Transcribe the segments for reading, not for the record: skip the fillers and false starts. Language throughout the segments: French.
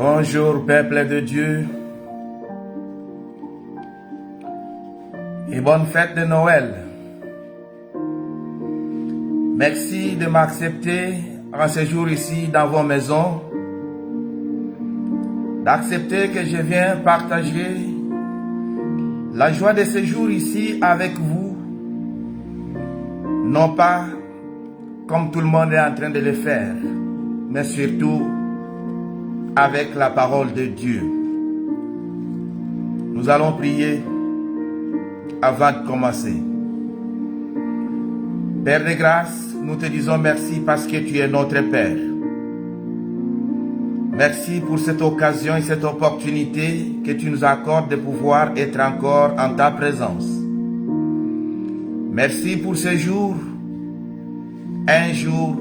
Bonjour peuple de Dieu et bonne fête de Noël. Merci de m'accepter en ce jour ici dans vos maisons, d'accepter que je viens partager la joie de ce jour ici avec vous, non pas comme tout le monde est en train de le faire, mais surtout avec la parole de Dieu. Nous allons prier avant de commencer. Père de grâce, nous te disons merci parce que tu es notre Père. Merci pour cette occasion et cette opportunité que tu nous accordes de pouvoir être encore en ta présence. Merci pour ce jour, un jour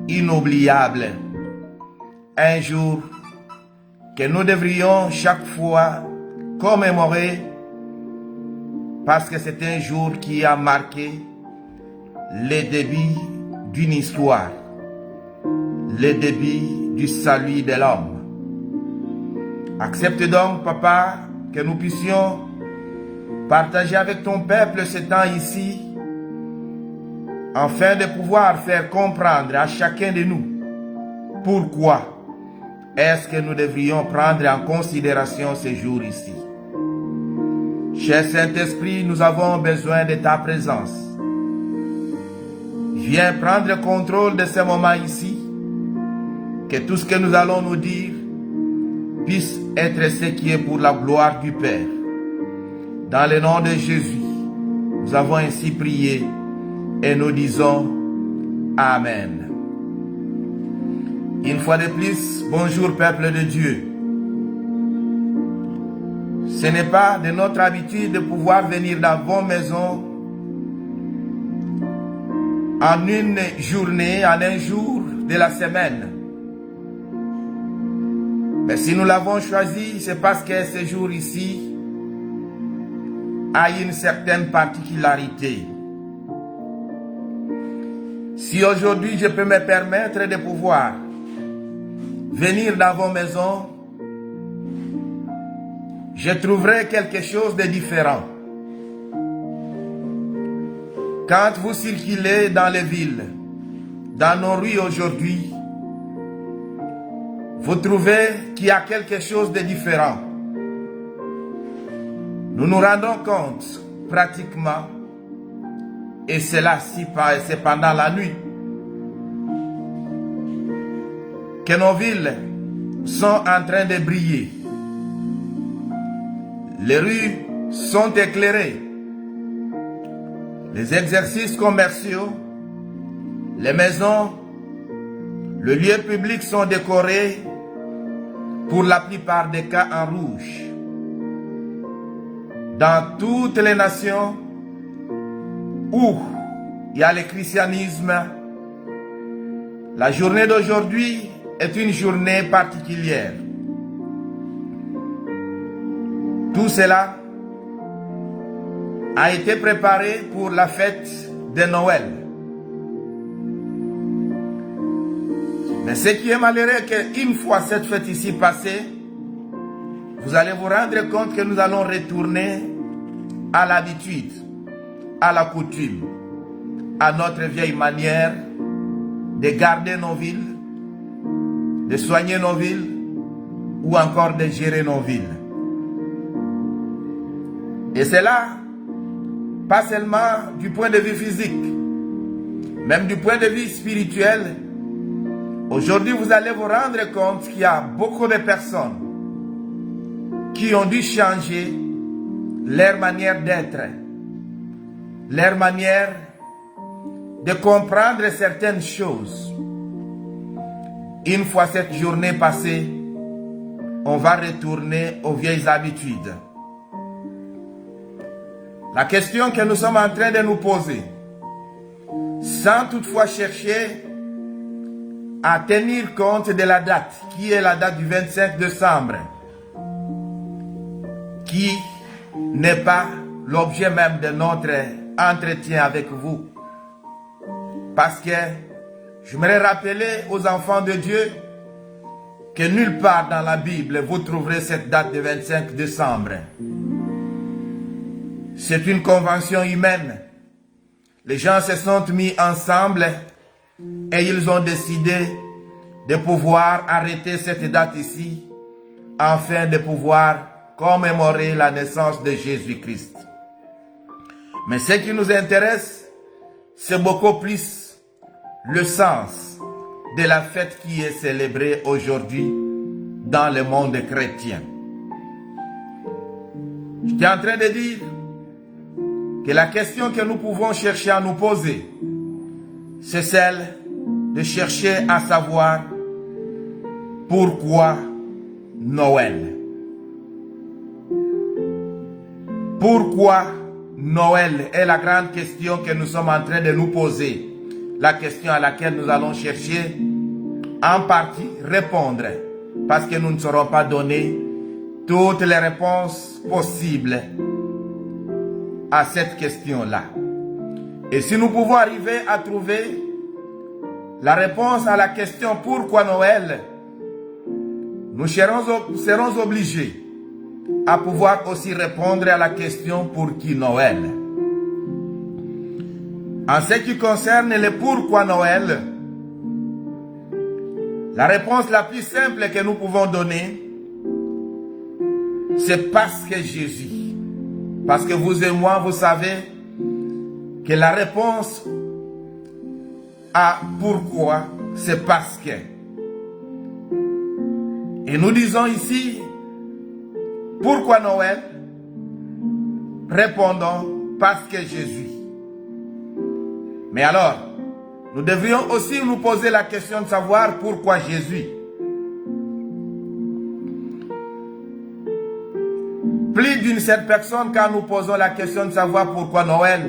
inoubliable. Un jour que nous devrions chaque fois commémorer parce que c'est un jour qui a marqué le début d'une histoire, le début du salut de l'homme. Accepte donc, Papa, que nous puissions partager avec ton peuple ce temps ici, afin de pouvoir faire comprendre à chacun de nous pourquoi est-ce que nous devrions prendre en considération ce jour ici. Cher Saint-Esprit, nous avons besoin de ta présence. Viens prendre le contrôle de ce moment ici. Que tout ce que nous allons nous dire puisse être ce qui est pour la gloire du Père. Dans le nom de Jésus, nous avons ainsi prié et nous disons Amen. Une fois de plus, bonjour peuple de Dieu. Ce n'est pas de notre habitude de pouvoir venir dans vos maisons en une journée, en un jour de la semaine. Mais si nous l'avons choisi, c'est parce que ce jour ici a une certaine particularité. Si aujourd'hui je peux me permettre de pouvoir venir dans vos maisons, je trouverai quelque chose de différent. Quand vous circulez dans les villes, dans nos rues aujourd'hui, vous trouvez qu'il y a quelque chose de différent. Nous nous rendons compte pratiquement, et cela c'est pendant la nuit, que nos villes sont en train de briller. Les rues sont éclairées. Les exercices commerciaux, les maisons, le lieu public sont décorés pour la plupart des cas en rouge. Dans toutes les nations où il y a le christianisme, la journée d'aujourd'hui est une journée particulière. Tout cela a été préparé pour la fête de Noël. Mais ce qui est malheureux, c'est qu'une fois cette fête ici passée, vous allez vous rendre compte que nous allons retourner à l'habitude, à la coutume, à notre vieille manière de garder nos villes, de soigner nos villes ou encore de gérer nos villes. Et c'est là, pas seulement du point de vue physique, même du point de vue spirituel. Aujourd'hui, vous allez vous rendre compte qu'il y a beaucoup de personnes qui ont dû changer leur manière d'être, leur manière de comprendre certaines choses. Une fois cette journée passée, on va retourner aux vieilles habitudes. La question que nous sommes en train de nous poser, sans toutefois chercher à tenir compte de la date, qui est la date du 25 décembre, qui n'est pas l'objet même de notre entretien avec vous. Parce que je voudrais rappeler aux enfants de Dieu que nulle part dans la Bible vous trouverez cette date de 25 décembre. C'est une convention humaine. Les gens se sont mis ensemble et ils ont décidé de pouvoir arrêter cette date ici afin de pouvoir commémorer la naissance de Jésus-Christ. Mais ce qui nous intéresse, c'est beaucoup plus le sens de la fête qui est célébrée aujourd'hui dans le monde chrétien. J'étais en train de dire que la question que nous pouvons chercher à nous poser, c'est celle de chercher à savoir pourquoi Noël. Pourquoi Noël est la grande question que nous sommes en train de nous poser. La question à laquelle nous allons chercher en partie répondre. Parce que nous ne saurons pas donner toutes les réponses possibles à cette question-là. Et si nous pouvons arriver à trouver la réponse à la question pourquoi Noël, nous serons obligés à pouvoir aussi répondre à la question pour qui Noël. En ce qui concerne le pourquoi Noël, la réponse la plus simple que nous pouvons donner, c'est parce que Jésus. Parce que vous et moi, vous savez que la réponse à pourquoi, c'est parce que. Et nous disons ici, pourquoi Noël? Répondons, parce que Jésus. Mais alors, nous devrions aussi nous poser la question de savoir pourquoi Jésus. Plus d'une seule personne, quand nous posons la question de savoir pourquoi Noël,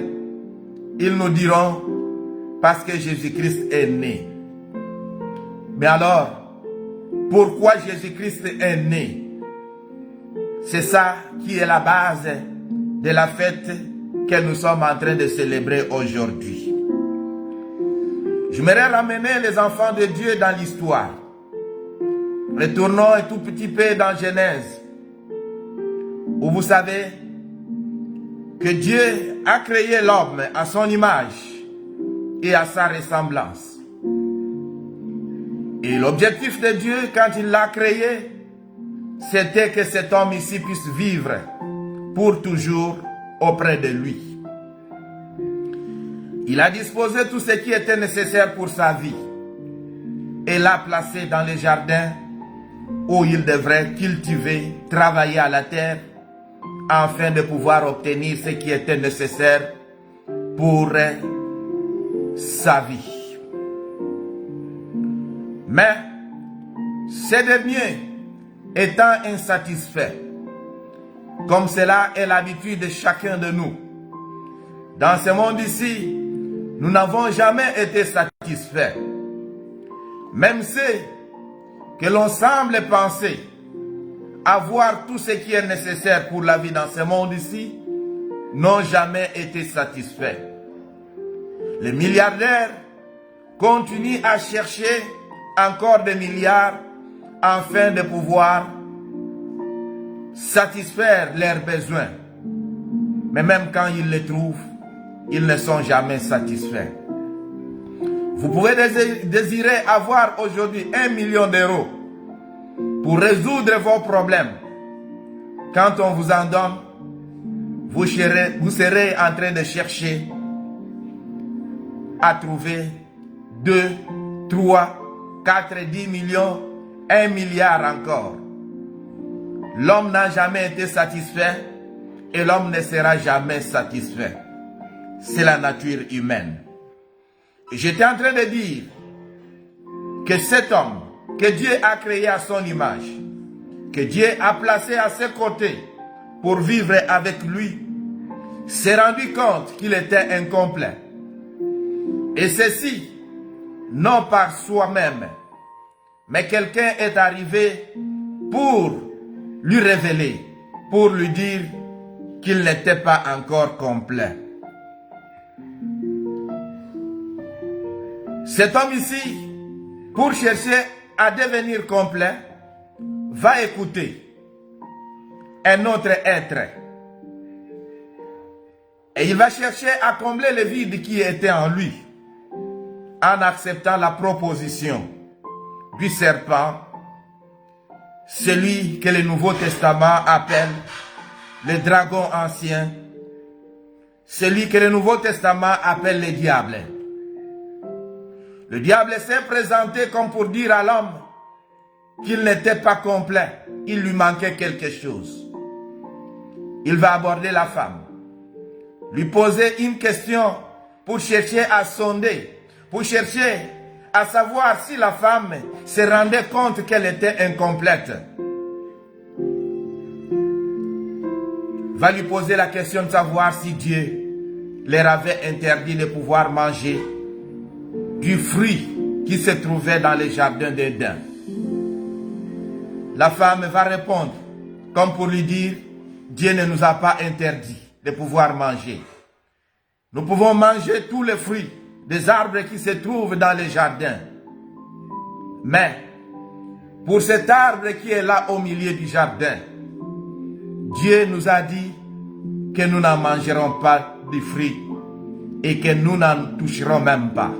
ils nous diront parce que Jésus-Christ est né. Mais alors, pourquoi Jésus-Christ est né? C'est ça qui est la base de la fête que nous sommes en train de célébrer aujourd'hui. J'aimerais ramener les enfants de Dieu dans l'histoire. Retournons un tout petit peu dans Genèse, où vous savez que Dieu a créé l'homme à son image et à sa ressemblance. Et l'objectif de Dieu, quand il l'a créé, c'était que cet homme ici puisse vivre pour toujours auprès de lui. Il a disposé tout ce qui était nécessaire pour sa vie et l'a placé dans les jardins où il devrait cultiver, travailler à la terre afin de pouvoir obtenir ce qui était nécessaire pour sa vie. Mais ce dernier étant insatisfait, comme cela est l'habitude de chacun de nous, dans ce monde ici, nous n'avons jamais été satisfaits. Même ceux que l'on semble penser avoir tout ce qui est nécessaire pour la vie dans ce monde ici, n'ont jamais été satisfaits. Les milliardaires continuent à chercher encore des milliards afin de pouvoir satisfaire leurs besoins. Mais même quand ils les trouvent, ils ne sont jamais satisfaits. Vous pouvez désirer avoir aujourd'hui 1 million d'euros pour résoudre vos problèmes. Quand on vous en donne, vous serez en train de chercher à trouver 2, 3, 4, 10 millions, 1 milliard encore. L'homme n'a jamais été satisfait et l'homme ne sera jamais satisfait. C'est la nature humaine. J'étais en train de dire que cet homme que Dieu a créé à son image, que Dieu a placé à ses côtés pour vivre avec lui, s'est rendu compte qu'il était incomplet. Et ceci, non par soi-même, mais quelqu'un est arrivé pour lui révéler, pour lui dire qu'il n'était pas encore complet. Cet homme ici, pour chercher à devenir complet, va écouter un autre être et il va chercher à combler le vide qui était en lui en acceptant la proposition du serpent, celui que le Nouveau Testament appelle le dragon ancien, celui que le Nouveau Testament appelle le diable. Le diable s'est présenté comme pour dire à l'homme qu'il n'était pas complet, il lui manquait quelque chose. Il va aborder la femme, lui poser une question pour chercher à sonder, pour chercher à savoir si la femme se rendait compte qu'elle était incomplète. Va lui poser la question de savoir si Dieu leur avait interdit de pouvoir manger du fruit qui se trouvait dans le jardin d'Éden. La femme va répondre comme pour lui dire, Dieu ne nous a pas interdit de pouvoir manger. Nous pouvons manger tous les fruits des arbres qui se trouvent dans le jardin. Mais pour cet arbre qui est là au milieu du jardin, Dieu nous a dit que nous n'en mangerons pas du fruit et que nous n'en toucherons même pas.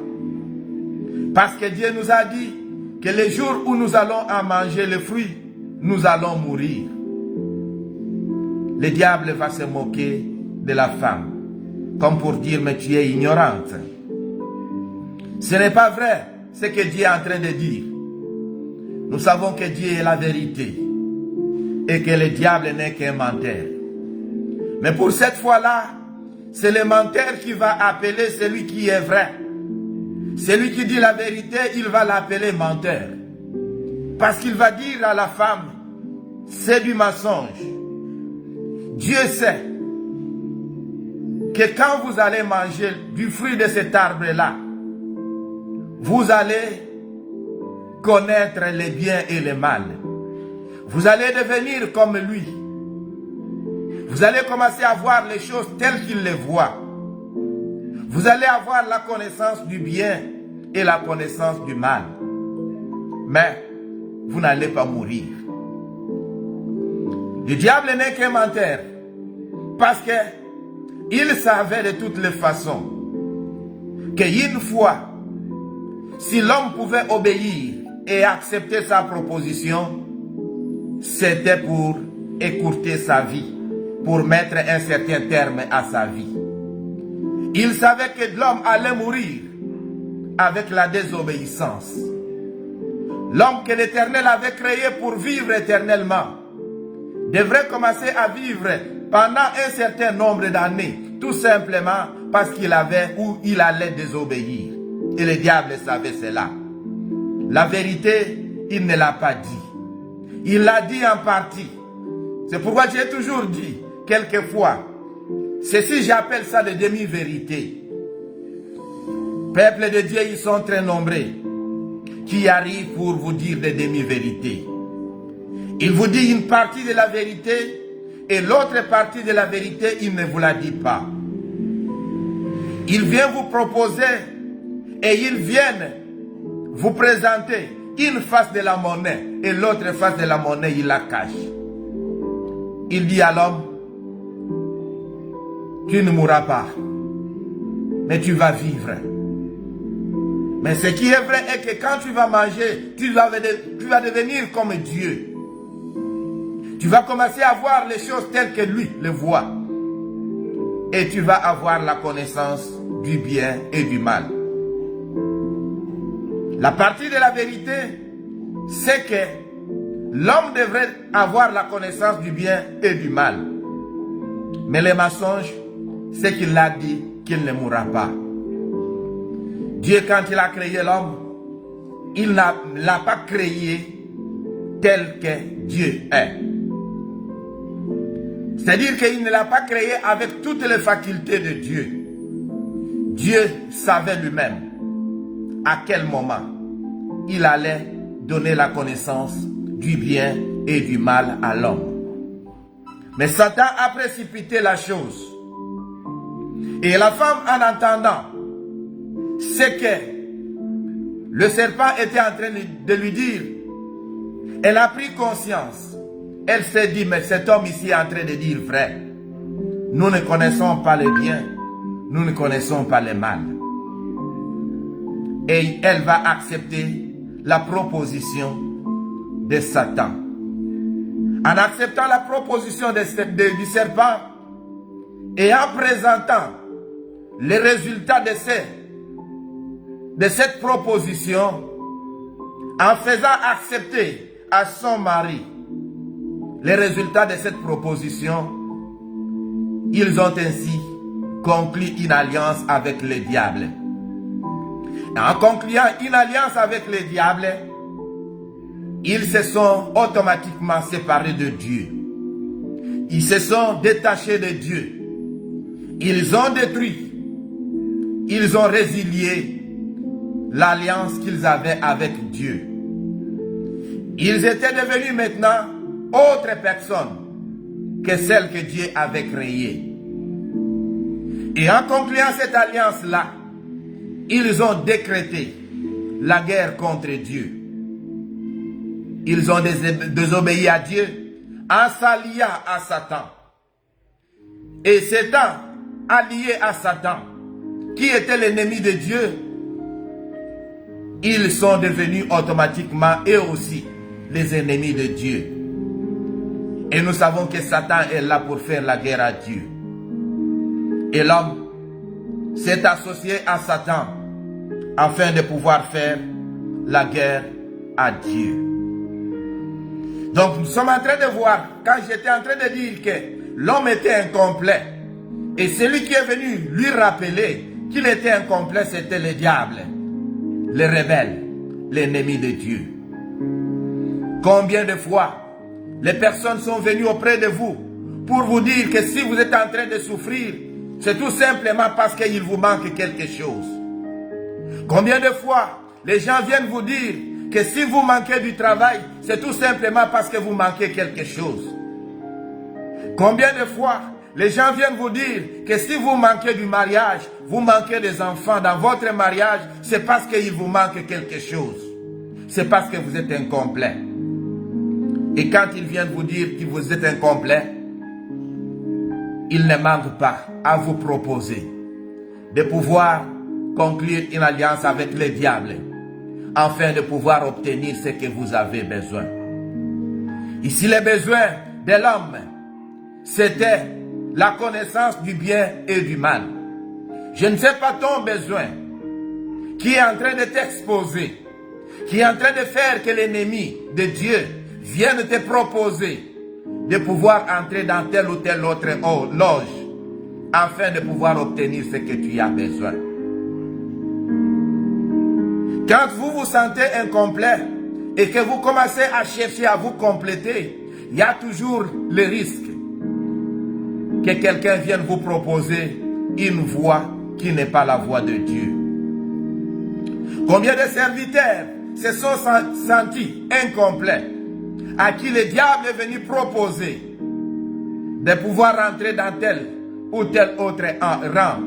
Parce que Dieu nous a dit que le jour où nous allons en manger le fruit, nous allons mourir. Le diable va se moquer de la femme, comme pour dire, mais tu es ignorante. Ce n'est pas vrai ce que Dieu est en train de dire. Nous savons que Dieu est la vérité et que le diable n'est qu'un menteur. Mais pour cette fois-là, c'est le menteur qui va appeler celui qui est vrai. Celui qui dit la vérité, il va l'appeler menteur. Parce qu'il va dire à la femme, c'est du mensonge. Dieu sait que quand vous allez manger du fruit de cet arbre-là, vous allez connaître le bien et le mal. Vous allez devenir comme lui. Vous allez commencer à voir les choses telles qu'il les voit. Vous allez avoir la connaissance du bien et la connaissance du mal. Mais vous n'allez pas mourir. Le diable n'est qu'un menteur. Parce qu'il savait de toutes les façons qu'une fois, si l'homme pouvait obéir et accepter sa proposition, c'était pour écourter sa vie, pour mettre un certain terme à sa vie. Il savait que l'homme allait mourir avec la désobéissance. L'homme que l'Éternel avait créé pour vivre éternellement devrait commencer à vivre pendant un certain nombre d'années, tout simplement parce qu'il avait ou il allait désobéir. Et le diable savait cela. La vérité, il ne l'a pas dit. Il l'a dit en partie. C'est pourquoi j'ai toujours dit, quelquefois, ceci j'appelle ça des demi-vérités. Peuple de Dieu, ils sont très nombreux qui arrivent pour vous dire des demi-vérités. Il vous dit une partie de la vérité et l'autre partie de la vérité, il ne vous la dit pas. Il vient vous proposer et ils viennent vous présenter une face de la monnaie et l'autre face de la monnaie, il la cache. Il dit à l'homme, tu ne mourras pas, mais tu vas vivre. Mais ce qui est vrai est que quand tu vas manger, tu vas devenir comme Dieu. Tu vas commencer à voir les choses telles que lui les voit. Et tu vas avoir la connaissance du bien et du mal. La partie de la vérité, c'est que l'homme devrait avoir la connaissance du bien et du mal. Mais le mensonge, c'est qu'il a dit qu'il ne mourra pas. Dieu, quand il a créé l'homme, il ne l'a pas créé tel que Dieu est. C'est-à-dire qu'il ne l'a pas créé avec toutes les facultés de Dieu. Dieu savait lui-même à quel moment il allait donner la connaissance du bien et du mal à l'homme. Mais Satan a précipité la chose. Et la femme, en entendant ce que le serpent était en train de lui dire, Elle a pris conscience. Elle s'est dit, mais cet homme ici est en train de dire vrai. Nous ne connaissons pas le bien, nous ne connaissons pas le mal. Et elle va accepter la proposition de Satan. En acceptant la proposition du serpent et en présentant les résultats de cette proposition, en faisant accepter à son mari les résultats de cette proposition, ils ont ainsi conclu une alliance avec le diable. En concluant une alliance avec le diable, ils se sont automatiquement séparés de Dieu. Ils se sont détachés de Dieu. Ils ont détruit, ils ont résilié l'alliance qu'ils avaient avec Dieu. Ils étaient devenus maintenant autres personnes que celles que Dieu avait créées. Et en concluant cette alliance-là, ils ont décrété la guerre contre Dieu. Ils ont désobéi à Dieu en s'alliant à Satan. Et s'étant alliés à Satan, qui était l'ennemi de Dieu, ils sont devenus automatiquement eux aussi les ennemis de Dieu. Et nous savons que Satan est là pour faire la guerre à Dieu. Et l'homme s'est associé à Satan afin de pouvoir faire la guerre à Dieu. Donc nous sommes en train de voir, quand j'étais en train de dire que l'homme était incomplet, et celui qui est venu lui rappeler qu'il était incomplet, c'était le diable, le rebelle, l'ennemi de Dieu. Combien de fois les personnes sont venues auprès de vous pour vous dire que si vous êtes en train de souffrir, c'est tout simplement parce qu'il vous manque quelque chose. Combien de fois les gens viennent vous dire que si vous manquez du travail, c'est tout simplement parce que vous manquez quelque chose. Combien de fois les gens viennent vous dire que si vous manquez du mariage, vous manquez des enfants dans votre mariage, c'est parce qu'il vous manque quelque chose. C'est parce que vous êtes incomplet. Et quand ils viennent vous dire que vous êtes incomplet, ils ne manquent pas à vous proposer de pouvoir conclure une alliance avec le diable afin de pouvoir obtenir ce que vous avez besoin. Ici, le besoin de l'homme, c'était la connaissance du bien et du mal. Je ne sais pas ton besoin qui est en train de t'exposer, qui est en train de faire que l'ennemi de Dieu vienne te proposer de pouvoir entrer dans telle ou telle autre loge afin de pouvoir obtenir ce que tu as besoin. Quand vous vous sentez incomplet et que vous commencez à chercher à vous compléter, il y a toujours le risque que quelqu'un vienne vous proposer une voie qui n'est pas la voie de Dieu. Combien de serviteurs se sont sentis incomplets, à qui le diable est venu proposer de pouvoir entrer dans tel ou tel autre rang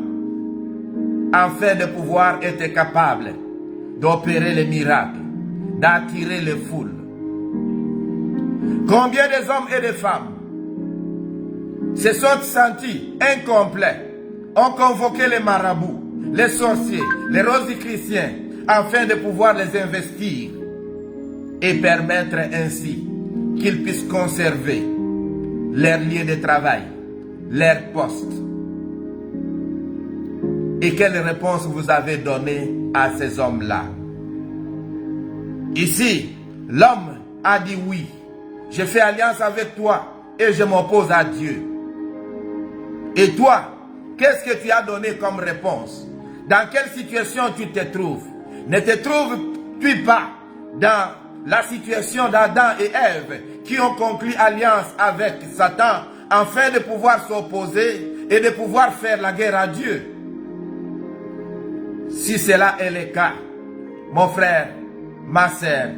afin de pouvoir être capable d'opérer les miracles, d'attirer les foules. Combien des hommes et des femmes se sont sentis incomplets, ont convoqué les marabouts, les sorciers, les rosicruciens, afin de pouvoir les investir et permettre ainsi qu'ils puissent conserver leur lieu de travail, leur poste. Et quelle réponse vous avez donnée à ces hommes-là? Ici, l'homme a dit oui, je fais alliance avec toi et je m'oppose à Dieu. Et toi, qu'est-ce que tu as donné comme réponse? Dans quelle situation tu te trouves? Ne te trouves-tu pas dans la situation d'Adam et Ève qui ont conclu alliance avec Satan afin de pouvoir s'opposer et de pouvoir faire la guerre à Dieu? Si cela est le cas, mon frère, ma sœur,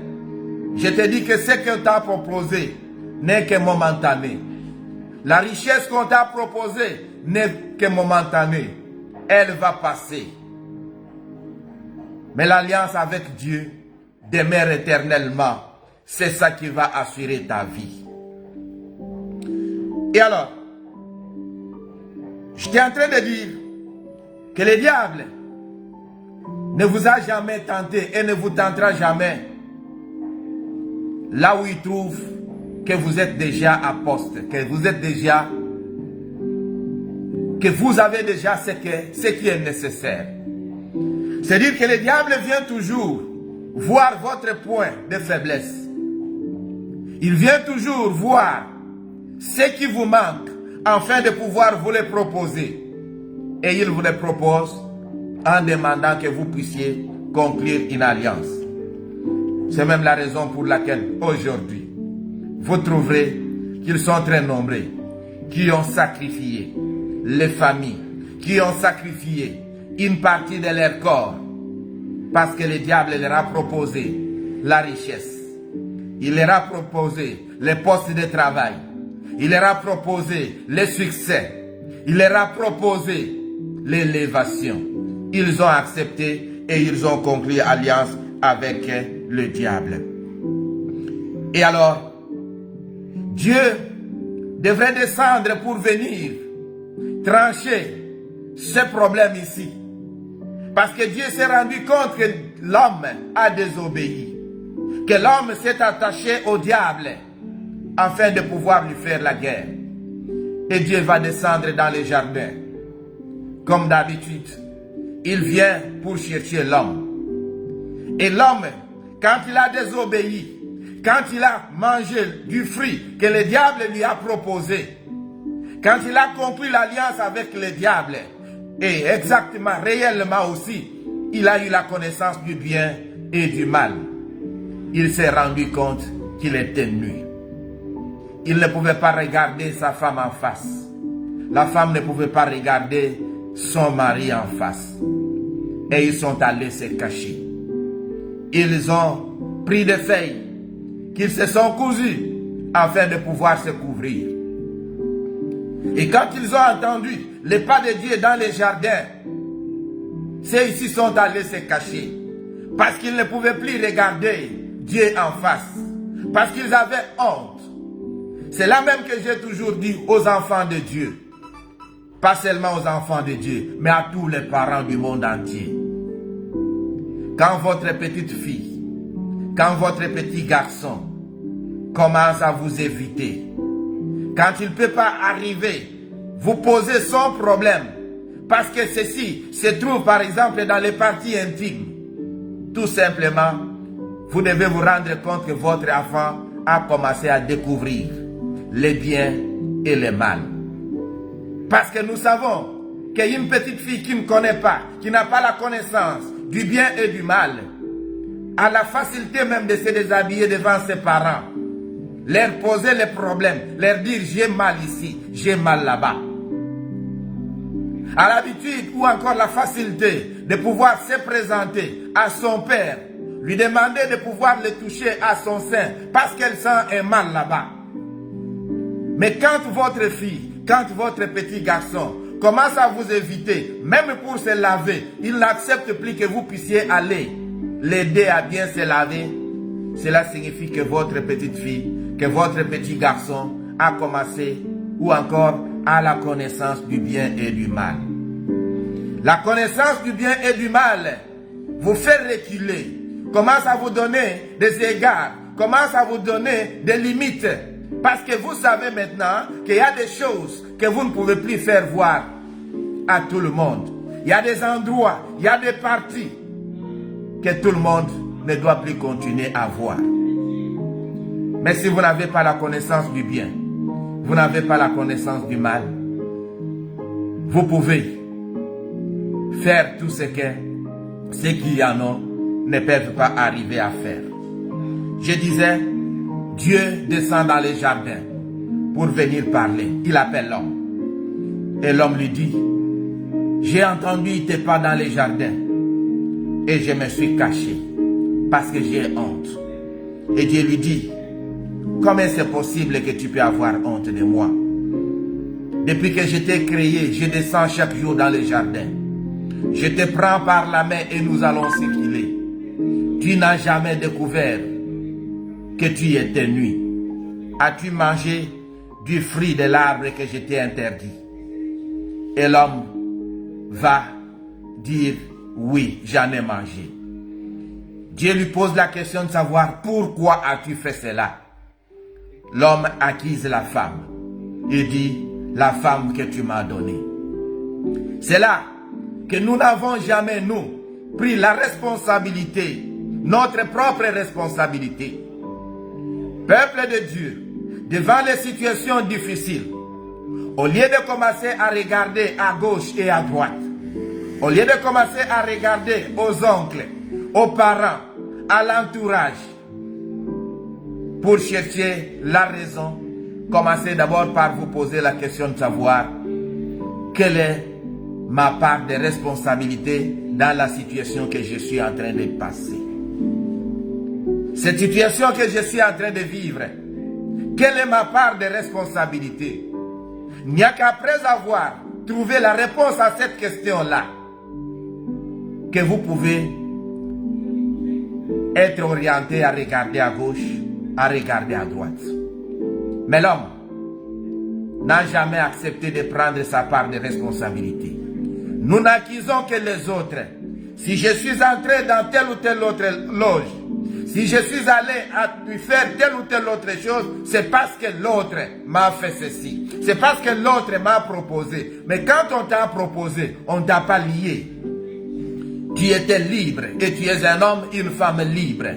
je te dis que ce qu'on t'a proposé n'est que momentané. La richesse qu'on t'a proposée n'est que momentanée. Elle va passer. Mais l'alliance avec Dieu demeure éternellement. c'est ça qui va assurer ta vie. Et alors, j'étais en train de dire que le diable ne vous a jamais tenté et ne vous tentera jamais là où il trouve que vous êtes déjà aposte, que vous êtes déjà, que vous avez déjà ce qui est nécessaire. C'est-à-dire que le diable vient toujours voir votre point de faiblesse. Il vient toujours voir ce qui vous manque afin de pouvoir vous le proposer. Et il vous le propose en demandant que vous puissiez conclure une alliance. C'est même la raison pour laquelle aujourd'hui, vous trouverez qu'ils sont très nombreux, qui ont sacrifié les familles, qui ont sacrifié une partie de leur corps, parce que le diable leur a proposé la richesse. Il leur a proposé les postes de travail. Il leur a proposé le succès. Il leur a proposé l'élévation. Ils ont accepté et ils ont conclu alliance avec le diable. Et alors, Dieu devrait descendre pour venir trancher ce problème ici. Parce que Dieu s'est rendu compte que l'homme a désobéi. Que l'homme s'est attaché au diable afin de pouvoir lui faire la guerre. Et Dieu va descendre dans les jardins. Comme d'habitude, il vient pour chercher l'homme. Et l'homme, quand il a désobéi, quand il a mangé du fruit que le diable lui a proposé, quand il a conclu l'alliance avec le diable, et exactement, réellement aussi, il a eu la connaissance du bien et du mal. Il s'est rendu compte qu'il était nu. Il ne pouvait pas regarder sa femme en face. La femme ne pouvait pas regarder son mari en face. Et ils sont allés se cacher. Ils ont pris des feuilles qu'ils se sont cousues afin de pouvoir se couvrir. Et quand ils ont entendu les pas de Dieu dans les jardins, ceux-ci sont allés se cacher. Parce qu'ils ne pouvaient plus regarder Dieu en face. Parce qu'ils avaient honte. C'est là même que j'ai toujours dit aux enfants de Dieu. Pas seulement aux enfants de Dieu, mais à tous les parents du monde entier. Quand votre petite fille, quand votre petit garçon commence à vous éviter, quand il ne peut pas arriver, vous posez son problème, parce que ceci se trouve par exemple dans les parties intimes, tout simplement, vous devez vous rendre compte que votre enfant a commencé à découvrir les biens et les mal. Parce que nous savons qu'une petite fille qui ne connaît pas, qui n'a pas la connaissance du bien et du mal, a la facilité même de se déshabiller devant ses parents, leur poser les problèmes, leur dire j'ai mal ici, j'ai mal là-bas. A l'habitude ou encore la facilité de pouvoir se présenter à son père, lui demander de pouvoir le toucher à son sein parce qu'elle sent un mal là-bas. Mais quand votre fille, quand votre petit garçon commence à vous éviter, même pour se laver, il n'accepte plus que vous puissiez aller l'aider à bien se laver, cela signifie que votre petite fille, que votre petit garçon a commencé ou encore a la connaissance du bien et du mal. La connaissance du bien et du mal vous fait reculer, commence à vous donner des égards, commence à vous donner des limites. Parce que vous savez maintenant qu'il y a des choses que vous ne pouvez plus faire voir à tout le monde. Il y a des endroits, il y a des parties que tout le monde ne doit plus continuer à voir. Mais si vous n'avez pas la connaissance du bien, vous n'avez pas la connaissance du mal, vous pouvez faire tout ce que ceux qui en ont ne peuvent pas arriver à faire. Je disais, Dieu descend dans les jardins pour venir parler. Il appelle l'homme. Et l'homme lui dit, j'ai entendu tes pas dans les jardins et je me suis caché parce que j'ai honte. Et Dieu lui dit, comment c'est possible que tu peux avoir honte de moi? Depuis que je t'ai créé, je descends chaque jour dans les jardins. Je te prends par la main et nous allons circuler. Tu n'as jamais découvert que tu étais nu? As-tu mangé du fruit de l'arbre que je t'ai interdit? Et l'homme va dire, oui, j'en ai mangé. Dieu lui pose la question de savoir, pourquoi as-tu fait cela? L'homme accuse la femme. Il dit, la femme que tu m'as donnée. C'est là que nous n'avons jamais, nous, pris la responsabilité, notre propre responsabilité. Peuple de Dieu, devant les situations difficiles, au lieu de commencer à regarder à gauche et à droite, au lieu de commencer à regarder aux oncles, aux parents, à l'entourage, pour chercher la raison, commencez d'abord par vous poser la question de savoir quelle est ma part de responsabilité dans la situation que je suis en train de passer. Cette situation que je suis en train de vivre, quelle est ma part de responsabilité? Il n'y a qu'après avoir trouvé la réponse à cette question-là que vous pouvez être orienté à regarder à gauche, à regarder à droite. Mais l'homme n'a jamais accepté de prendre sa part de responsabilité. Nous n'accusons que les autres. Si je suis entré dans telle ou telle autre loge, si je suis allé à lui faire telle ou telle autre chose, c'est parce que l'autre m'a fait ceci. C'est parce que l'autre m'a proposé. Mais quand on t'a proposé, on ne t'a pas lié. Tu étais libre et tu es un homme, une femme libre.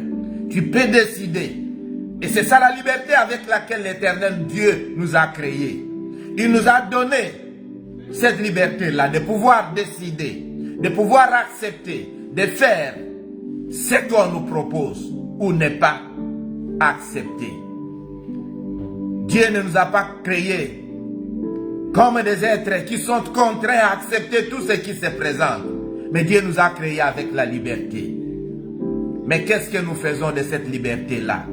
Tu peux décider. Et c'est ça la liberté avec laquelle l'Éternel Dieu nous a créés. Il nous a donné cette liberté-là de pouvoir décider, de pouvoir accepter, de faire ce qu'on nous propose ou ne pas accepter. Dieu ne nous a pas créés comme des êtres qui sont contraints à accepter tout ce qui se présente. Mais Dieu nous a créés avec la liberté. Mais qu'est-ce que nous faisons de cette liberté-là?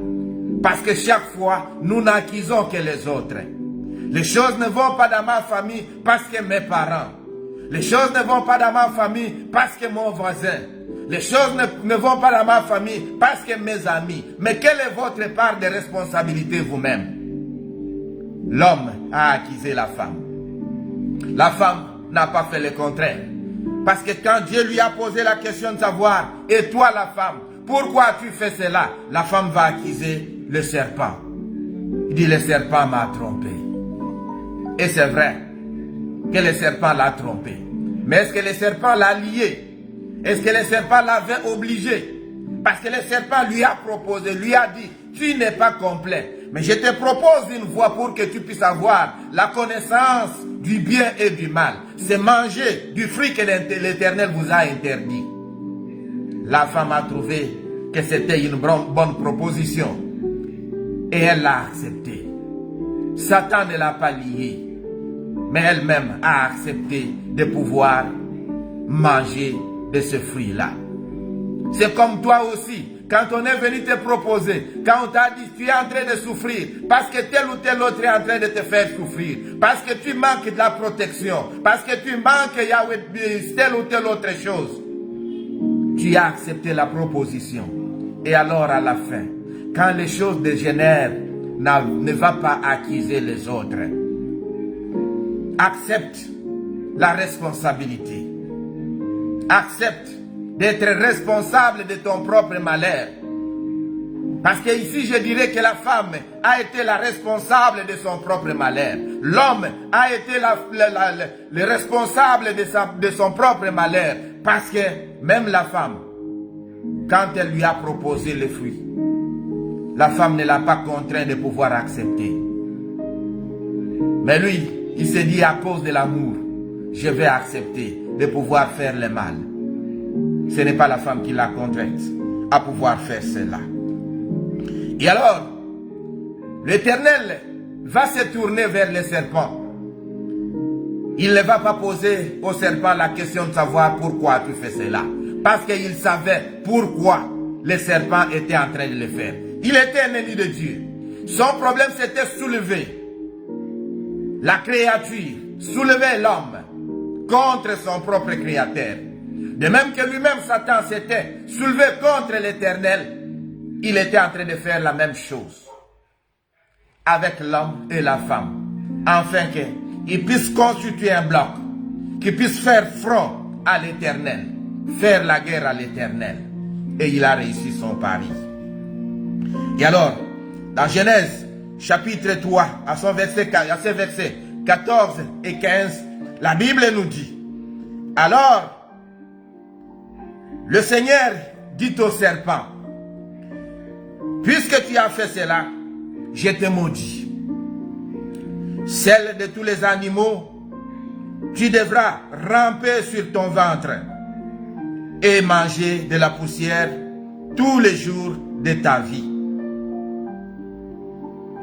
Parce que chaque fois, nous n'accusons que les autres. Les choses ne vont pas dans ma famille parce que mes parents. Les choses ne vont pas dans ma famille parce que mon voisin. Les choses ne vont pas dans ma famille parce que mes amis. Mais quelle est votre part de responsabilité vous-même? L'homme a accusé la femme. La femme n'a pas fait le contraire. Parce que quand Dieu lui a posé la question de savoir, et toi la femme, pourquoi tu fais cela? La femme va accuser le serpent. Il dit, le serpent m'a trompé. Et c'est vrai que le serpent l'a trompé. Mais est-ce que le serpent l'a lié? Est-ce que le serpent l'avait obligé? Parce que le serpent lui a proposé, lui a dit, tu n'es pas complet. Mais je te propose une voie pour que tu puisses avoir la connaissance du bien et du mal. C'est manger du fruit que l'Éternel vous a interdit. La femme a trouvé que c'était une bonne proposition. Et elle l'a accepté. Satan ne l'a pas lié. Mais elle-même a accepté de pouvoir manger de ce fruit-là. C'est comme toi aussi. Quand on est venu te proposer, quand on t'a dit tu es en train de souffrir, parce que tel ou tel autre est en train de te faire souffrir, parce que tu manques de la protection, parce que tu manques telle ou telle autre chose, tu as accepté la proposition. Et alors à la fin, quand les choses dégénèrent, ne va pas accuser les autres. Accepte la responsabilité. Accepte d'être responsable de ton propre malheur. Parce que ici, je dirais que la femme a été la responsable de son propre malheur. L'homme a été le responsable de son propre malheur. Parce que même la femme, quand elle lui a proposé le fruit, la femme ne l'a pas contraint de pouvoir accepter. Mais lui, il s'est dit à cause de l'amour, je vais accepter de pouvoir faire le mal. Ce n'est pas la femme qui l'a contrainte à pouvoir faire cela. Et alors, l'Éternel va se tourner vers le serpent. Il ne va pas poser au serpent la question de savoir pourquoi tu fais cela. Parce qu'il savait pourquoi le serpent était en train de le faire. Il était un ennemi de Dieu. Son problème s'était soulevé. La créature soulevait l'homme contre son propre créateur. De même que lui-même, Satan, s'était soulevé contre l'Éternel. il était en train de faire la même chose avec l'homme et la femme, afin qu'ils puissent constituer un bloc, qu'ils puissent faire front à l'Éternel, faire la guerre à l'Éternel. Et il a réussi son pari. Et alors, dans Genèse, chapitre 3, à ses versets 14 et 15, la Bible nous dit, alors, le Seigneur dit au serpent, puisque tu as fait cela, je te maudis. Celle de tous les animaux, tu devras ramper sur ton ventre et manger de la poussière tous les jours de ta vie.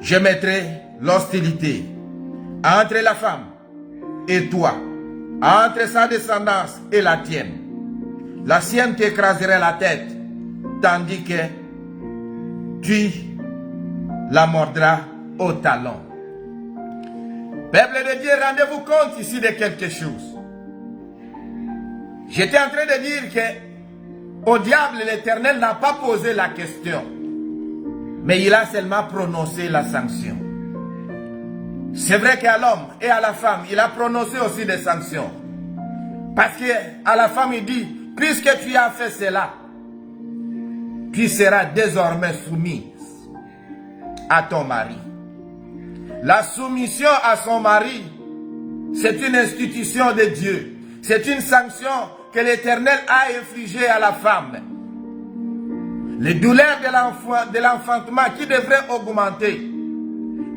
Je mettrai l'hostilité entre la femme et toi, entre sa descendance et la tienne. La sienne t'écraserait la tête, tandis que tu la mordras au talon. Peuple de Dieu, rendez-vous compte ici de quelque chose. J'étais en train de dire que au diable, l'Éternel n'a pas posé la question, mais il a seulement prononcé la sanction. C'est vrai qu'à l'homme et à la femme, il a prononcé aussi des sanctions. Parce qu'à la femme, il dit, puisque tu as fait cela, tu seras désormais soumise à ton mari. La soumission à son mari, c'est une institution de Dieu. C'est une sanction que l'Éternel a infligée à la femme. Les douleurs de l'enfantement qui devraient augmenter.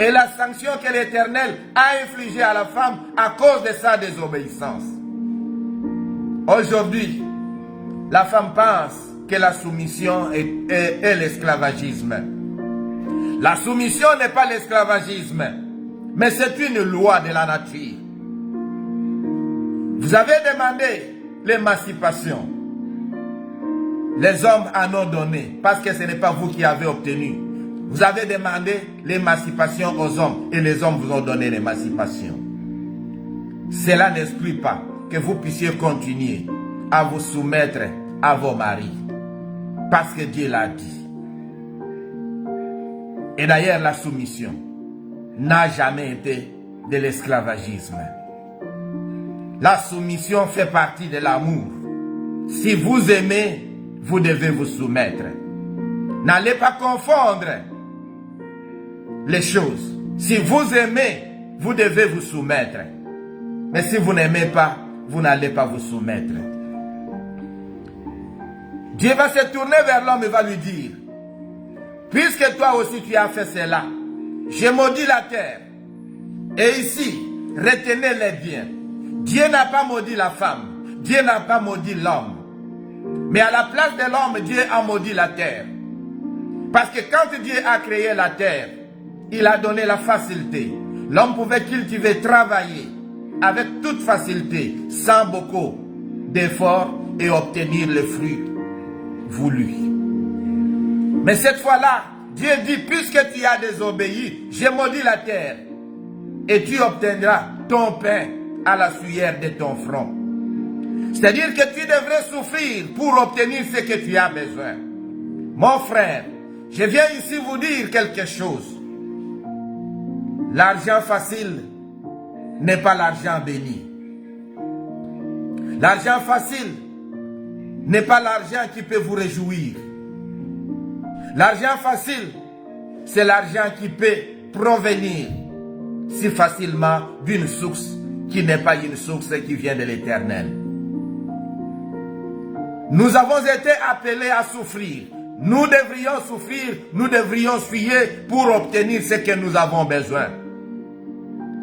Et la sanction que l'Éternel a infligée à la femme à cause de sa désobéissance. Aujourd'hui, la femme pense que la soumission est l'esclavagisme. La soumission n'est pas l'esclavagisme, mais c'est une loi de la nature. Vous avez demandé l'émancipation. Les hommes en ont donné, parce que ce n'est pas vous qui avez obtenu. Vous avez demandé l'émancipation aux hommes, et les hommes vous ont donné l'émancipation. Cela n'exclut pas que vous puissiez continuer à vous soumettre à vos maris, parce que Dieu l'a dit. Et d'ailleurs, la soumission n'a jamais été de l'esclavagisme. La soumission fait partie de l'amour. Si vous aimez, vous devez vous soumettre. N'allez pas confondre les choses. Si vous aimez, vous devez vous soumettre. Mais si vous n'aimez pas, vous n'allez pas vous soumettre. Dieu va se tourner vers l'homme et va lui dire, puisque toi aussi tu as fait cela, je maudis la terre. Et ici, retenez-les bien. Dieu n'a pas maudit la femme. Dieu n'a pas maudit l'homme. Mais à la place de l'homme, Dieu a maudit la terre. Parce que quand Dieu a créé la terre, il a donné la facilité. L'homme pouvait cultiver, travailler avec toute facilité, sans beaucoup d'efforts et obtenir le fruit voulu. Mais cette fois-là, Dieu dit, puisque tu as désobéi, j'ai maudit la terre. Et tu obtiendras ton pain à la sueur de ton front. C'est-à-dire que tu devrais souffrir pour obtenir ce que tu as besoin. Mon frère, je viens ici vous dire quelque chose. L'argent facile n'est pas l'argent béni. L'argent facile n'est pas l'argent qui peut vous réjouir. L'argent facile, c'est l'argent qui peut provenir si facilement d'une source qui n'est pas une source qui vient de l'Éternel. Nous avons été appelés à souffrir. Nous devrions souffrir, nous devrions suer pour obtenir ce que nous avons besoin.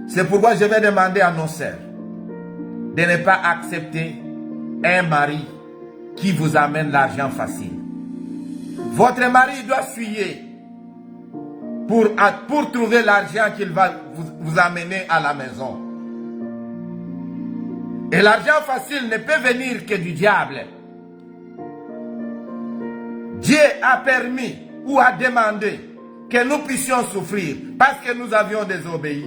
C'est pourquoi je vais demander à nos sœurs de ne pas accepter un mari qui vous amène l'argent facile. Votre mari doit suer pour trouver l'argent qu'il va vous amener à la maison. Et l'argent facile ne peut venir que du diable. Dieu a permis ou a demandé que nous puissions souffrir parce que nous avions désobéi.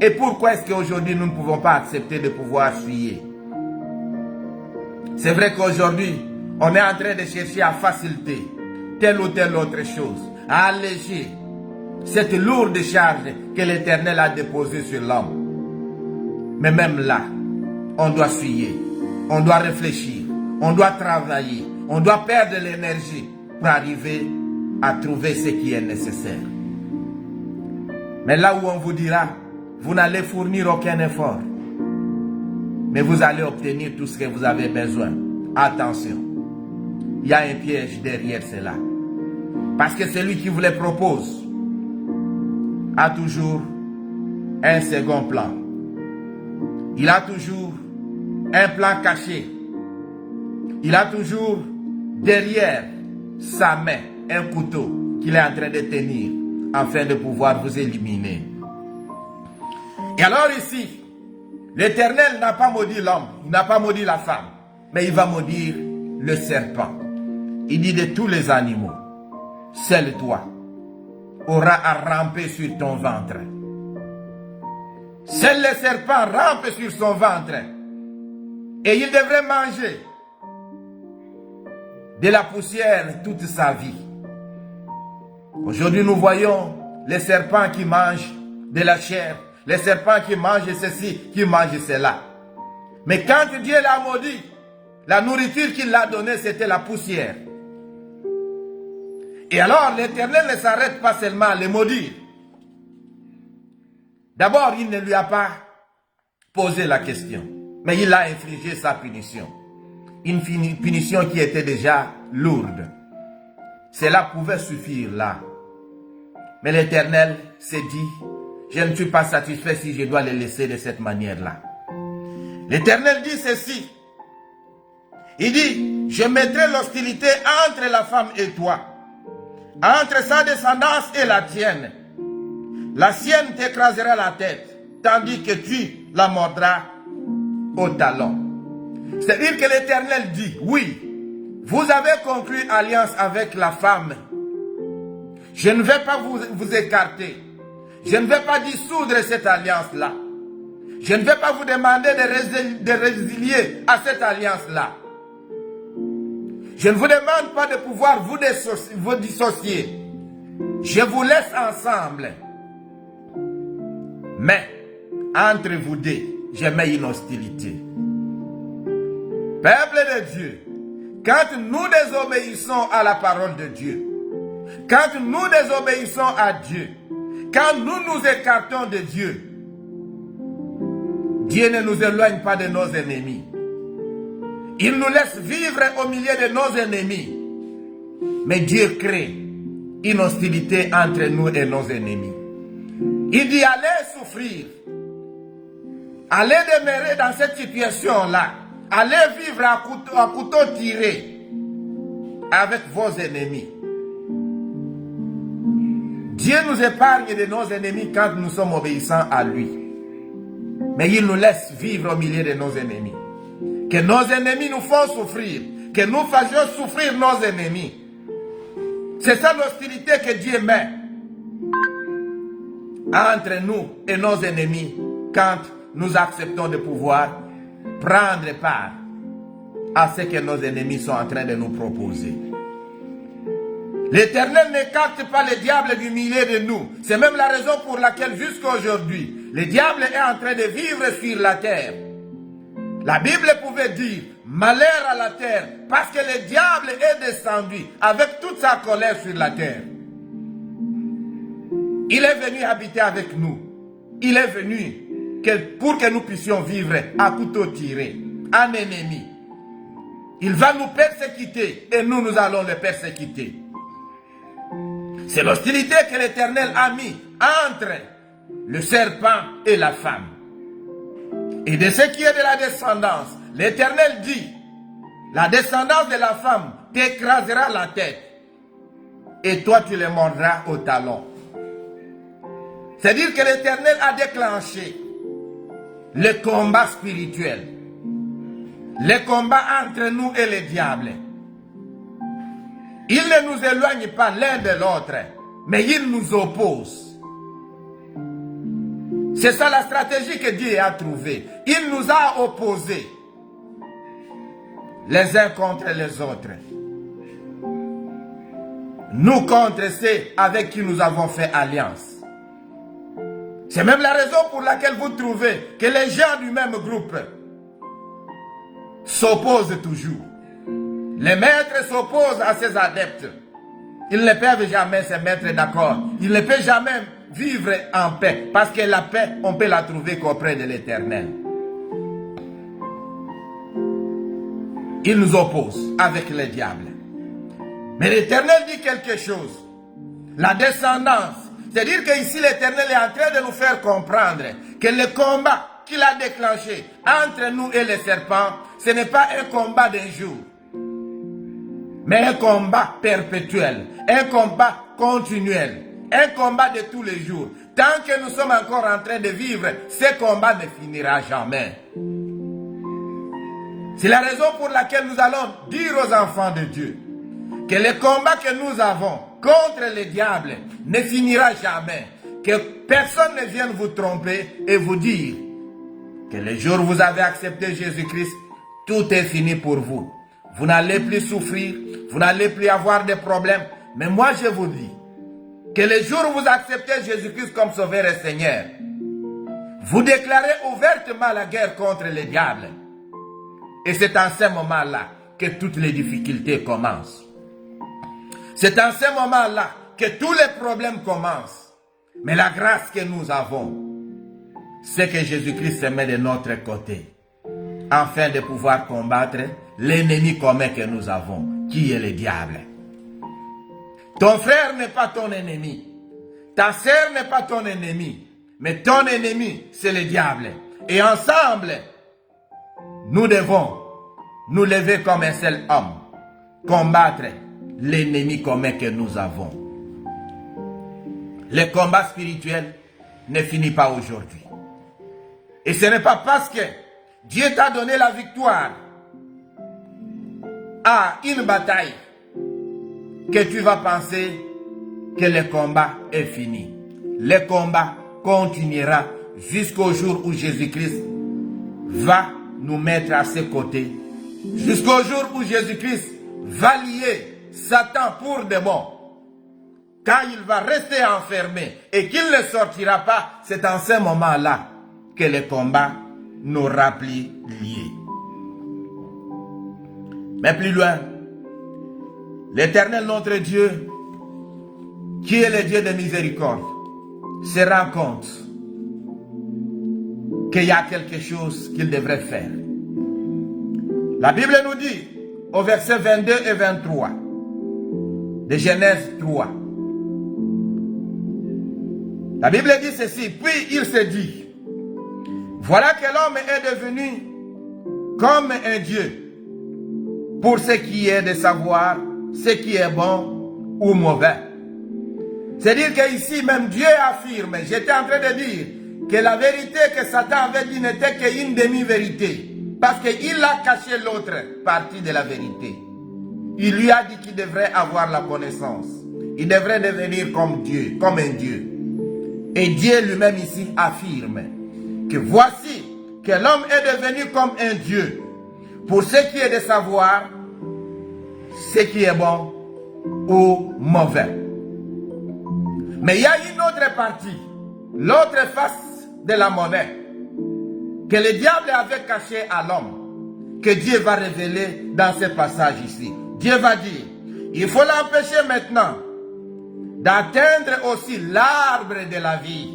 Et pourquoi est-ce qu'aujourd'hui nous ne pouvons pas accepter de pouvoir suer? C'est vrai qu'aujourd'hui, on est en train de chercher à faciliter. telle ou telle autre chose, à alléger cette lourde charge que l'Éternel a déposée sur l'homme. Mais même là, on doit suyer, on doit réfléchir, on doit travailler, on doit perdre l'énergie pour arriver à trouver ce qui est nécessaire. Mais là où on vous dira, vous n'allez fournir aucun effort, mais vous allez obtenir tout ce que vous avez besoin. Attention, il y a un piège derrière cela. Parce que celui qui vous le propose a toujours un second plan. Il a toujours un plan caché. Il a toujours derrière sa main un couteau qu'il est en train de tenir afin de pouvoir vous éliminer. Et alors ici, l'Éternel n'a pas maudit l'homme, il n'a pas maudit la femme, mais il va maudire le serpent. Il dit de tous les animaux, seul toi auras à ramper sur ton ventre. Seul le serpent rampe sur son ventre et il devrait manger de la poussière toute sa vie. Aujourd'hui, nous voyons les serpents qui mangent de la chair, les serpents qui mangent ceci, qui mangent cela. Mais quand Dieu l'a maudit, la nourriture qu'il a donnée, c'était la poussière. Et alors, l'Éternel ne s'arrête pas seulement à le maudire. D'abord, il ne lui a pas posé la question, mais il a infligé sa punition. Une punition qui était déjà lourde. Cela pouvait suffire là. Mais l'Éternel s'est dit, je ne suis pas satisfait si je dois le laisser de cette manière-là. L'Éternel dit ceci. Il dit, je mettrai l'hostilité entre la femme et toi, entre sa descendance et la tienne. La sienne t'écrasera la tête, tandis que tu la mordras au talon. C'est-à-dire que l'Éternel dit, oui, vous avez conclu alliance avec la femme. Je ne vais pas vous écarter. Je ne vais pas dissoudre cette alliance-là. Je ne vais pas vous demander de résilier à cette alliance-là. Je ne vous demande pas de pouvoir vous dissocier. Je vous laisse ensemble. Mais, entre vous deux, je mets une hostilité. Peuple de Dieu, quand nous désobéissons à la parole de Dieu, quand nous désobéissons à Dieu, quand nous nous écartons de Dieu, Dieu ne nous éloigne pas de nos ennemis. Il nous laisse vivre au milieu de nos ennemis. Mais Dieu crée une hostilité entre nous et nos ennemis. Il dit, allez souffrir. Allez demeurer dans cette situation-là. Allez vivre à couteau tiré avec vos ennemis. Dieu nous épargne de nos ennemis quand nous sommes obéissants à lui. Mais il nous laisse vivre au milieu de nos ennemis. Que nos ennemis nous font souffrir. Que nous fassions souffrir nos ennemis. C'est ça l'hostilité que Dieu met entre nous et nos ennemis quand nous acceptons de pouvoir prendre part à ce que nos ennemis sont en train de nous proposer. L'Éternel n'écarte pas le diable du milieu de nous. C'est même la raison pour laquelle jusqu'à aujourd'hui, le diable est en train de vivre sur la terre. La Bible pouvait dire, malheur à la terre, parce que le diable est descendu avec toute sa colère sur la terre. Il est venu habiter avec nous. Il est venu pour que nous puissions vivre à couteau tiré, en ennemi. Il va nous persécuter et nous allons le persécuter. C'est l'hostilité que l'Éternel a mis entre le serpent et la femme. Et de ce qui est de la descendance, l'Éternel dit, la descendance de la femme t'écrasera la tête et toi tu le mordras au talon. C'est-à-dire que l'Éternel a déclenché le combat spirituel, le combat entre nous et le diable. Il ne nous éloigne pas l'un de l'autre, mais il nous oppose. C'est ça la stratégie que Dieu a trouvée. Il nous a opposés les uns contre les autres. nous contre ceux avec qui nous avons fait alliance. C'est même la raison pour laquelle vous trouvez que les gens du même groupe s'opposent toujours. Les maîtres s'opposent à ses adeptes. Ils ne peuvent jamais se mettre d'accord. Ils ne peuvent jamais vivre en paix. Parce que la paix, on peut la trouver qu'auprès de l'Éternel. Ils nous opposent avec le diable. Mais l'Éternel dit quelque chose. La descendance. C'est-à-dire qu'ici l'Éternel est en train de nous faire comprendre que le combat qu'il a déclenché entre nous et les serpents, ce n'est pas un combat d'un jour, mais un combat perpétuel, un combat continuel, un combat de tous les jours. Tant que nous sommes encore en train de vivre, ce combat ne finira jamais. C'est la raison pour laquelle nous allons dire aux enfants de Dieu que le combat que nous avons contre le diable ne finira jamais. Que personne ne vienne vous tromper et vous dire que le jour où vous avez accepté Jésus-Christ, tout est fini pour vous. Vous n'allez plus souffrir, vous n'allez plus avoir de problèmes. Mais moi je vous dis que le jour où vous acceptez Jésus-Christ comme Sauveur et Seigneur, vous déclarez ouvertement la guerre contre le diable. Et c'est en ce moment-là que toutes les difficultés commencent. C'est en ce moment-là que tous les problèmes commencent. Mais la grâce que nous avons, c'est que Jésus-Christ se met de notre côté, afin de pouvoir combattre l'ennemi commun que nous avons, qui est le diable. Ton frère n'est pas ton ennemi. Ta sœur n'est pas ton ennemi. Mais ton ennemi, c'est le diable. Et ensemble, nous devons nous lever comme un seul homme, combattre l'ennemi commun que nous avons. Le combat spirituel ne finit pas aujourd'hui. Et ce n'est pas parce que Dieu t'a donné la victoire à une bataille que tu vas penser que le combat est fini. Le combat continuera jusqu'au jour où Jésus-Christ va nous mettre à ses côtés. Jusqu'au jour où Jésus-Christ va lier Satan pour de bon. Quand il va rester enfermé et qu'il ne sortira pas, c'est en ce moment-là que le combat n'aura plus lié. Mais plus loin, l'Éternel notre Dieu, qui est le Dieu de miséricorde, se rend compte qu'il y a quelque chose qu'il devrait faire. La Bible nous dit, au verset 22 et 23, de Genèse 3, la Bible dit ceci, puis il se dit, voilà que l'homme est devenu comme un Dieu, pour ce qui est de savoir ce qui est bon ou mauvais. C'est-à-dire qu'ici même Dieu affirme, j'étais en train de dire que la vérité que Satan avait dit n'était qu'une demi-vérité. Parce qu'il a caché l'autre partie de la vérité. Il lui a dit qu'il devrait avoir la connaissance. Il devrait devenir comme Dieu, comme un Dieu. Et Dieu lui-même ici affirme que voici que l'homme est devenu comme un Dieu. Pour ce qui est de savoir ce qui est bon ou mauvais. Mais il y a une autre partie, l'autre face de la monnaie, que le diable avait caché à l'homme, que Dieu va révéler dans ce passage ici. Dieu va dire, il faut l'empêcher maintenant d'atteindre aussi l'arbre de la vie.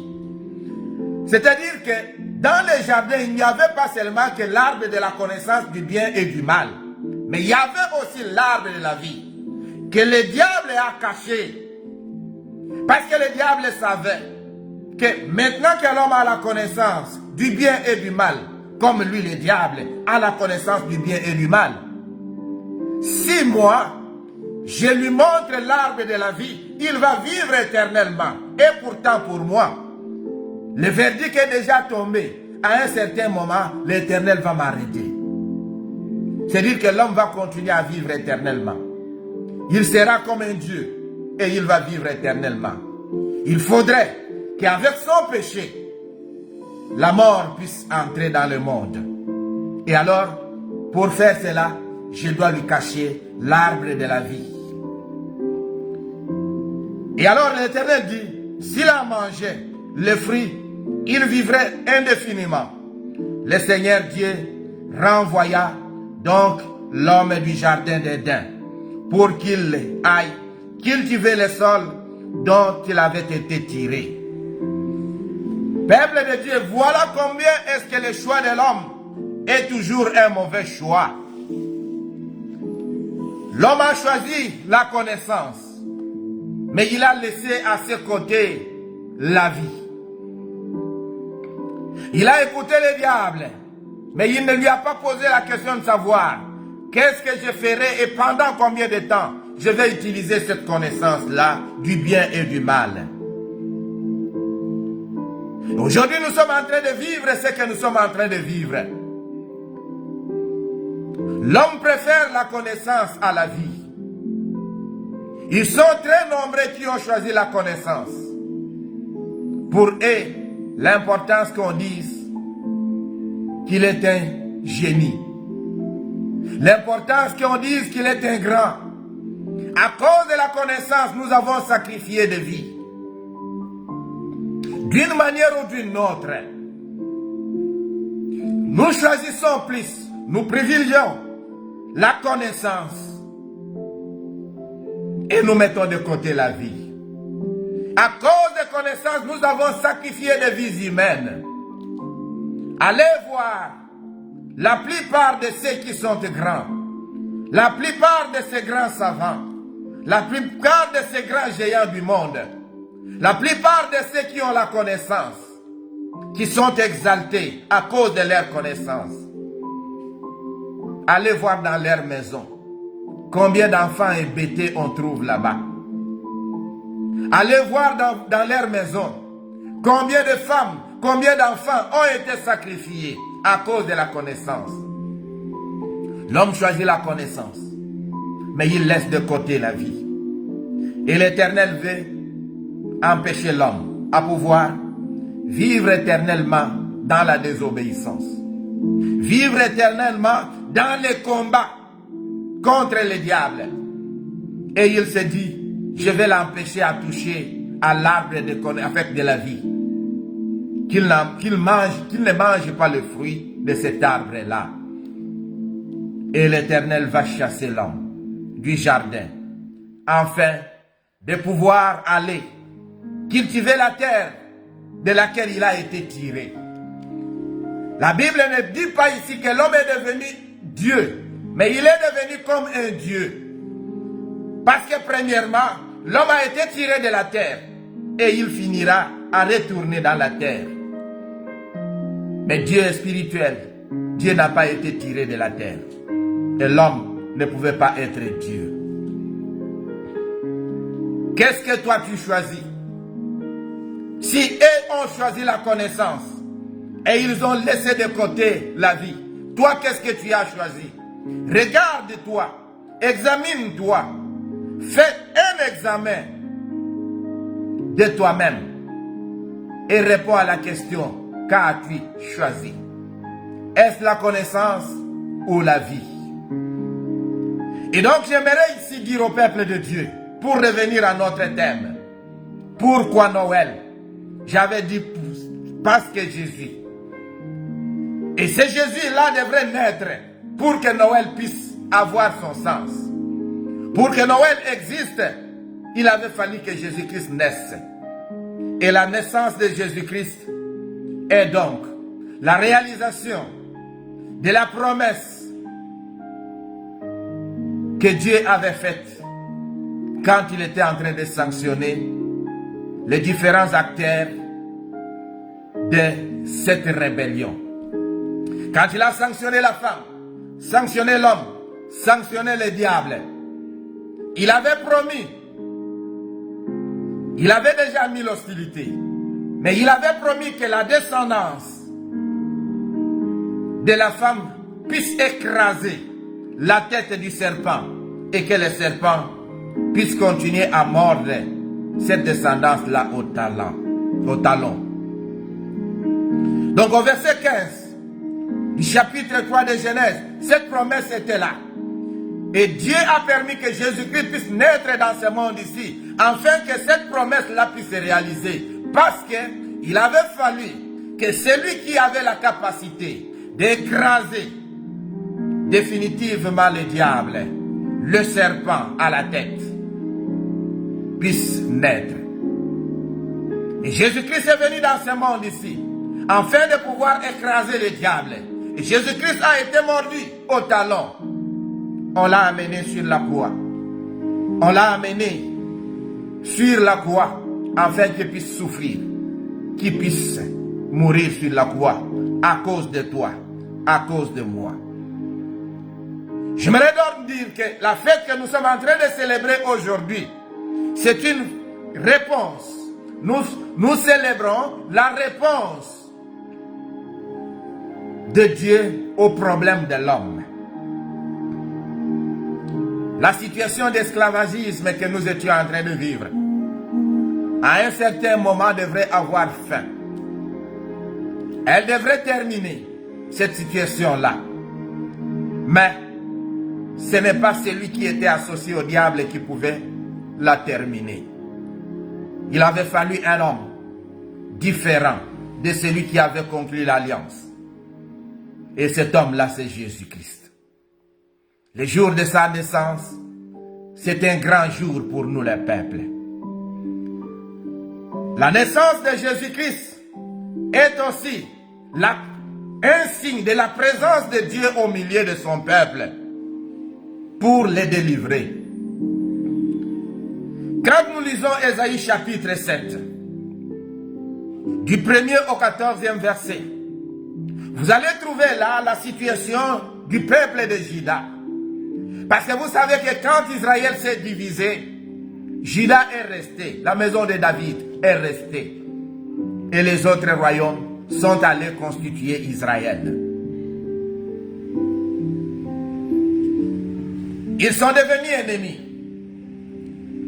C'est-à-dire que dans le jardin, il n'y avait pas seulement que l'arbre de la connaissance du bien et du mal, mais il y avait aussi l'arbre de la vie, que le diable a caché. Parce que le diable savait que maintenant que l'homme a la connaissance du bien et du mal, comme lui le diable a la connaissance du bien et du mal, si moi je lui montre l'arbre de la vie, il va vivre éternellement. Et pourtant pour moi, le verdict est déjà tombé. À un certain moment, l'Éternel va m'arrêter. C'est-à-dire que l'homme va continuer à vivre éternellement. Il sera comme un Dieu et il va vivre éternellement. Il faudrait qu'avec son péché, la mort puisse entrer dans le monde. Et alors, pour faire cela, je dois lui cacher l'arbre de la vie. Et alors l'Éternel dit, s'il a mangé le fruit, il vivrait indéfiniment. Le Seigneur Dieu renvoya donc l'homme du jardin d'Éden pour qu'il aille cultiver le sol dont il avait été tiré. Peuple de Dieu, voilà combien est-ce que le choix de l'homme est toujours un mauvais choix. L'homme a choisi la connaissance, mais il a laissé à ses côtés la vie. Il a écouté le diable, mais il ne lui a pas posé la question de savoir qu'est-ce que je ferai et pendant combien de temps je vais utiliser cette connaissance-là du bien et du mal. Aujourd'hui, nous sommes en train de vivre ce que nous sommes en train de vivre. L'homme préfère la connaissance à la vie. Ils sont très nombreux qui ont choisi la connaissance. Pour eux, l'importance qu'on dise qu'il est un génie. L'importance qu'on dise qu'il est un grand. À cause de la connaissance, nous avons sacrifié des vies. D'une manière ou d'une autre. Nous choisissons plus, nous privilégions la connaissance et nous mettons de côté la vie. À cause de connaissance, nous avons sacrifié des vies humaines. Allez voir la plupart de ceux qui sont grands, la plupart de ces grands savants, la plupart de ces grands géants du monde, la plupart de ceux qui ont la connaissance, qui sont exaltés à cause de leur connaissance. Allez voir dans leur maison combien d'enfants hébétés on trouve là-bas. Allez voir dans leur maison combien de femmes, combien d'enfants ont été sacrifiés à cause de la connaissance. L'homme choisit la connaissance, mais il laisse de côté la vie. Et l'Éternel veut empêcher l'homme à pouvoir vivre éternellement dans la désobéissance. Vivre éternellement dans les combats contre le diable. Et il se dit, je vais l'empêcher à toucher à l'arbre de la vie. Qu'il ne mange pas le fruit de cet arbre-là. Et l'Éternel va chasser l'homme du jardin, afin de pouvoir aller cultiver la terre de laquelle il a été tiré. La Bible ne dit pas ici que l'homme est devenu Dieu, mais il est devenu comme un Dieu. Parce que premièrement, l'homme a été tiré de la terre et il finira à retourner dans la terre. Mais Dieu est spirituel. Dieu n'a pas été tiré de la terre. Et l'homme ne pouvait pas être Dieu. Qu'est-ce que toi tu choisis? Si eux ont choisi la connaissance et ils ont laissé de côté la vie, toi qu'est-ce que tu as choisi? Regarde-toi, examine-toi, fais un examen de toi-même et réponds à la question, qu'as-tu choisi? Est-ce la connaissance ou la vie? Et donc j'aimerais ici dire au peuple de Dieu, pour revenir à notre thème, pourquoi Noël? J'avais dit parce que Jésus. Et ce Jésus-là devrait naître pour que Noël puisse avoir son sens. Pour que Noël existe, il avait fallu que Jésus-Christ naisse. Et la naissance de Jésus-Christ est donc la réalisation de la promesse que Dieu avait faite quand il était en train de sanctionner les différents acteurs de cette rébellion. Quand il a sanctionné la femme, sanctionné l'homme, sanctionné le diable, il avait promis, il avait déjà mis l'hostilité, mais il avait promis que la descendance de la femme puisse écraser la tête du serpent et que le serpent puisse continuer à mordre cette descendance-là au talon. Donc au verset 15 du chapitre 3 de Genèse, cette promesse était là. Et Dieu a permis que Jésus-Christ puisse naître dans ce monde ici, afin que cette promesse-là puisse se réaliser. Parce qu'il avait fallu que celui qui avait la capacité d'écraser définitivement le diable, le serpent à la tête, puisse naître. Et Jésus-Christ est venu dans ce monde ici, afin de pouvoir écraser le diable. Et Jésus-Christ a été mordu au talon. On l'a amené sur la croix. On l'a amené sur la croix, afin qu'il puisse souffrir, qu'il puisse mourir sur la croix, à cause de toi, à cause de moi. J'aimerais donc dire que la fête que nous sommes en train de célébrer aujourd'hui, c'est une réponse. Nous célébrons la réponse de Dieu au problème de l'homme. La situation d'esclavagisme que nous étions en train de vivre, à un certain moment, devrait avoir fin. Elle devrait terminer, cette situation-là. Mais ce n'est pas celui qui était associé au diable qui pouvait la terminer. Il avait fallu un homme différent de celui qui avait conclu l'alliance. Et cet homme-là, c'est Jésus-Christ. Le jour de sa naissance, c'est un grand jour pour nous les peuples. La naissance de Jésus-Christ est aussi un signe de la présence de Dieu au milieu de son peuple pour les délivrer. Quand nous lisons Ésaïe chapitre 7, du 1er au 14e verset, vous allez trouver là la situation du peuple de Juda. Parce que vous savez que quand Israël s'est divisé, Juda est resté, la maison de David est restée. Et les autres royaumes sont allés constituer Israël. Ils sont devenus ennemis.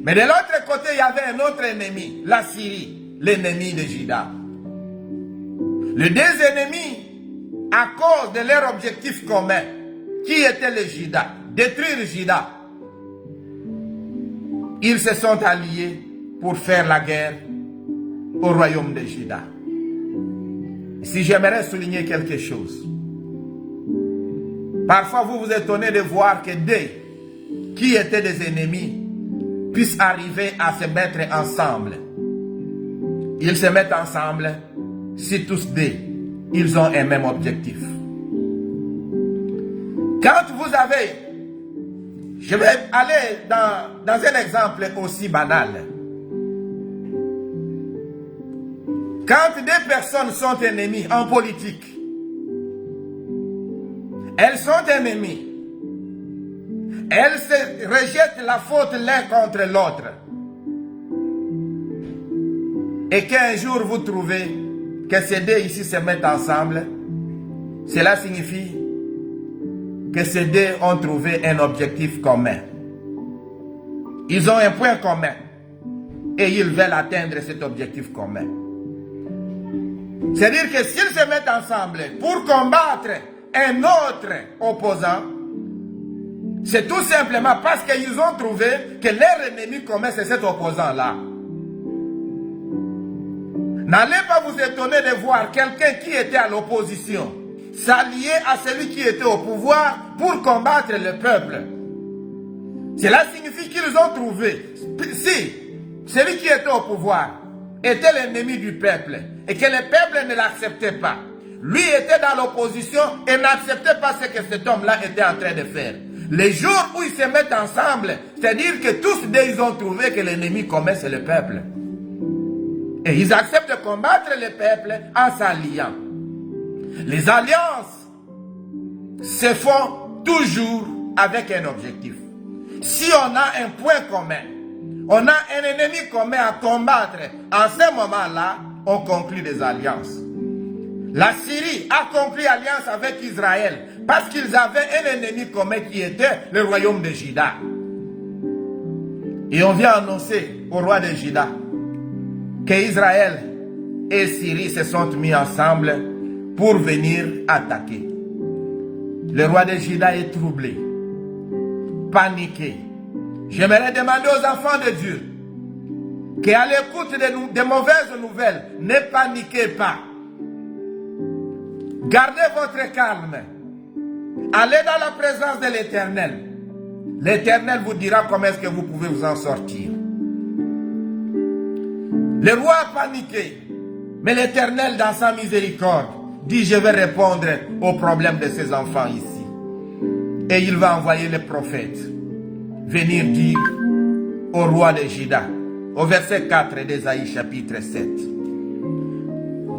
Mais de l'autre côté, il y avait un autre ennemi, la Syrie, l'ennemi de Juda. Les deux ennemis, à cause de leur objectif commun, qui était le Juda, détruire Juda, ils se sont alliés pour faire la guerre au royaume de Juda. Si j'aimerais souligner quelque chose, parfois vous vous étonnez de voir que deux qui étaient des ennemis puissent arriver à se mettre ensemble. Ils se mettent ensemble si tous deux, ils ont un même objectif. Quand vous avez, je vais aller dans un exemple aussi banal. Quand deux personnes sont ennemies en politique, elles sont ennemies. Elles se rejettent la faute l'un contre l'autre. Et qu'un jour vous trouvez que ces deux ici se mettent ensemble, cela signifie que ces deux ont trouvé un objectif commun. Ils ont un point commun et ils veulent atteindre cet objectif commun. C'est-à-dire que s'ils se mettent ensemble pour combattre un autre opposant, c'est tout simplement parce qu'ils ont trouvé que leur ennemi commun, c'est cet opposant-là. N'allez pas vous étonner de voir quelqu'un qui était à l'opposition s'allier à celui qui était au pouvoir pour combattre le peuple. Cela signifie qu'ils ont trouvé, si celui qui était au pouvoir était l'ennemi du peuple et que le peuple ne l'acceptait pas, lui était dans l'opposition et n'acceptait pas ce que cet homme-là était en train de faire. Les jours où ils se mettent ensemble, c'est-à-dire que tous deux, ils ont trouvé que l'ennemi commun, c'est le peuple. Et ils acceptent de combattre le peuple en s'alliant. Les alliances se font toujours avec un objectif. Si on a un point commun, on a un ennemi commun à combattre, en ce moment-là, on conclut des alliances. La Syrie a conclu alliance avec Israël parce qu'ils avaient un ennemi commun qui était le royaume de Juda. Et on vient annoncer au roi de Juda que Israël et Syrie se sont mis ensemble pour venir attaquer. Le roi de Juda est troublé paniquer. J'aimerais demander aux enfants de Dieu qu'à l'écoute des mauvaises nouvelles, ne paniquez pas. Gardez votre calme. Allez dans la présence de l'Éternel. L'Éternel vous dira comment est-ce que vous pouvez vous en sortir. Le roi a paniqué, mais l'Éternel, dans sa miséricorde, dit: je vais répondre aux problèmes de ses enfants ici. Et il va envoyer les prophètes venir dire au roi de Juda, au verset 4 d'Ésaïe chapitre 7.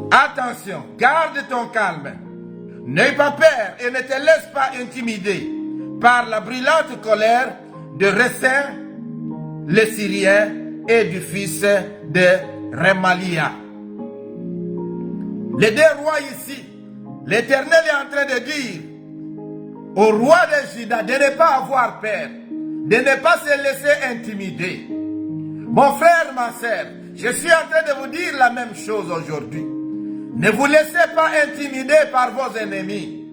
Attention, garde ton calme. N'aie pas peur et ne te laisse pas intimider par la brûlante colère de Récin, le Syrien, et du fils de Remalia. Les deux rois ici, l'Éternel est en train de dire au roi de Juda de ne pas avoir peur, de ne pas se laisser intimider. Mon frère, ma soeur, je suis en train de vous dire la même chose aujourd'hui. Ne vous laissez pas intimider par vos ennemis.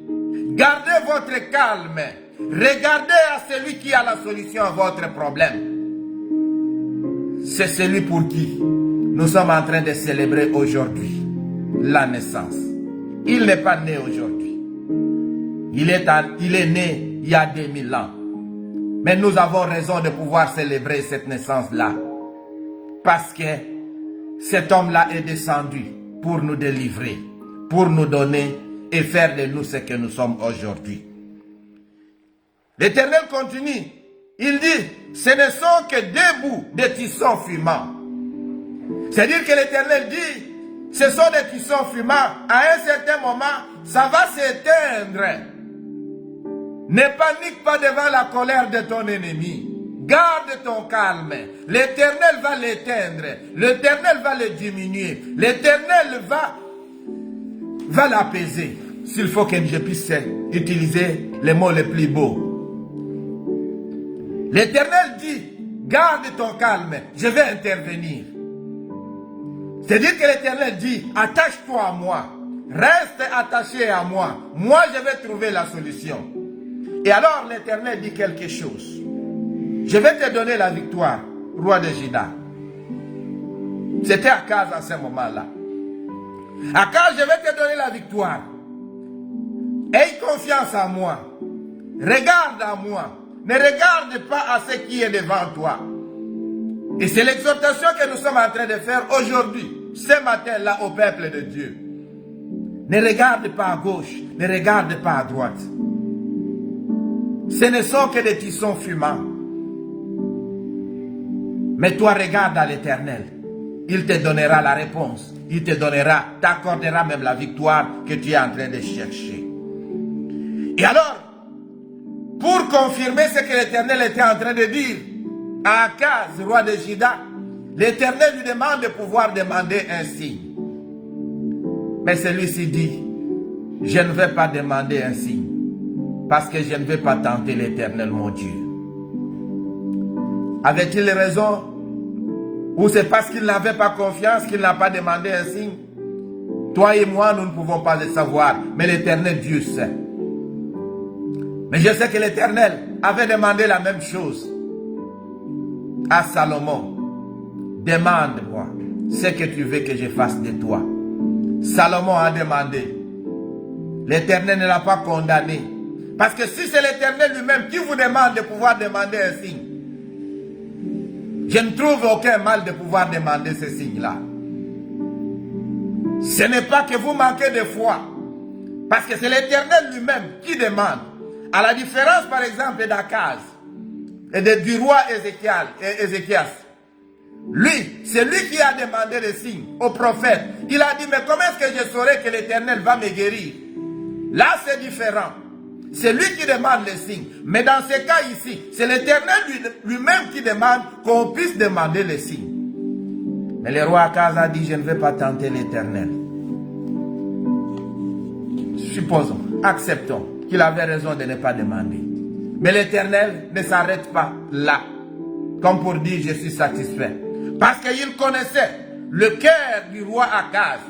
Gardez votre calme. Regardez à celui qui a la solution à votre problème. C'est celui pour qui nous sommes en train de célébrer aujourd'hui la naissance. Il n'est pas né aujourd'hui. Il est né il y a 2000 ans. Mais nous avons raison de pouvoir célébrer cette naissance-là. Parce que cet homme-là est descendu pour nous délivrer, pour nous donner et faire de nous ce que nous sommes aujourd'hui. L'Éternel continue. Il dit, ce ne sont que deux bouts de tissons fumants. C'est-à-dire que l'Éternel dit, ce sont des tissons fumants. À un certain moment, ça va s'éteindre. Ne panique pas devant la colère de ton ennemi. Garde ton calme. L'Éternel va l'éteindre. L'Éternel va le diminuer. L'Éternel va l'apaiser. S'il faut que je puisse utiliser les mots les plus beaux. L'Éternel dit, garde ton calme, je vais intervenir. C'est-à-dire que l'Éternel dit, attache-toi à moi. Reste attaché à moi. Moi, je vais trouver la solution. Et alors l'Éternel dit quelque chose. Je vais te donner la victoire, roi de Juda. C'était Akaz à ce moment-là. Akaz, je vais te donner la victoire. Aie confiance en moi. Regarde à moi. Ne regarde pas à ce qui est devant toi. Et c'est l'exhortation que nous sommes en train de faire aujourd'hui, ce matin-là, au peuple de Dieu. Ne regarde pas à gauche, ne regarde pas à droite. Ce ne sont que des tissons fumants. Mais toi, regarde à l'Éternel. Il te donnera la réponse. Il te donnera, t'accordera même la victoire que tu es en train de chercher. Et alors, pour confirmer ce que l'Éternel était en train de dire à Akaz, roi de Juda, l'Éternel lui demande de pouvoir demander un signe. Mais celui-ci dit, je ne vais pas demander un signe, parce que je ne vais pas tenter l'Éternel, mon Dieu. Avait-il raison? Ou c'est parce qu'il n'avait pas confiance qu'il n'a pas demandé un signe? Toi et moi, nous ne pouvons pas le savoir, mais l'Éternel Dieu sait. Mais je sais que l'Éternel avait demandé la même chose à Salomon. Demande-moi ce que tu veux que je fasse de toi. Salomon a demandé. L'Éternel ne l'a pas condamné. Parce que si c'est l'Éternel lui-même qui vous demande de pouvoir demander un signe, je ne trouve aucun mal de pouvoir demander ce signe-là. Ce n'est pas que vous manquez de foi. Parce que c'est l'Éternel lui-même qui demande. À la différence, par exemple, d'Akaz et du roi Ézéchias. Lui, c'est lui qui a demandé le signe au prophète. Il a dit, mais comment est-ce que je saurai que l'Éternel va me guérir? Là, c'est différent. C'est lui qui demande le signe. Mais dans ce cas ici, c'est l'Éternel lui-même qui demande qu'on puisse demander le signe. Mais le roi Akaz a dit, je ne vais pas tenter l'Éternel. Supposons, acceptons qu'il avait raison de ne pas demander. Mais l'Éternel ne s'arrête pas là. Comme pour dire, je suis satisfait. Parce qu'il connaissait le cœur du roi Akaz.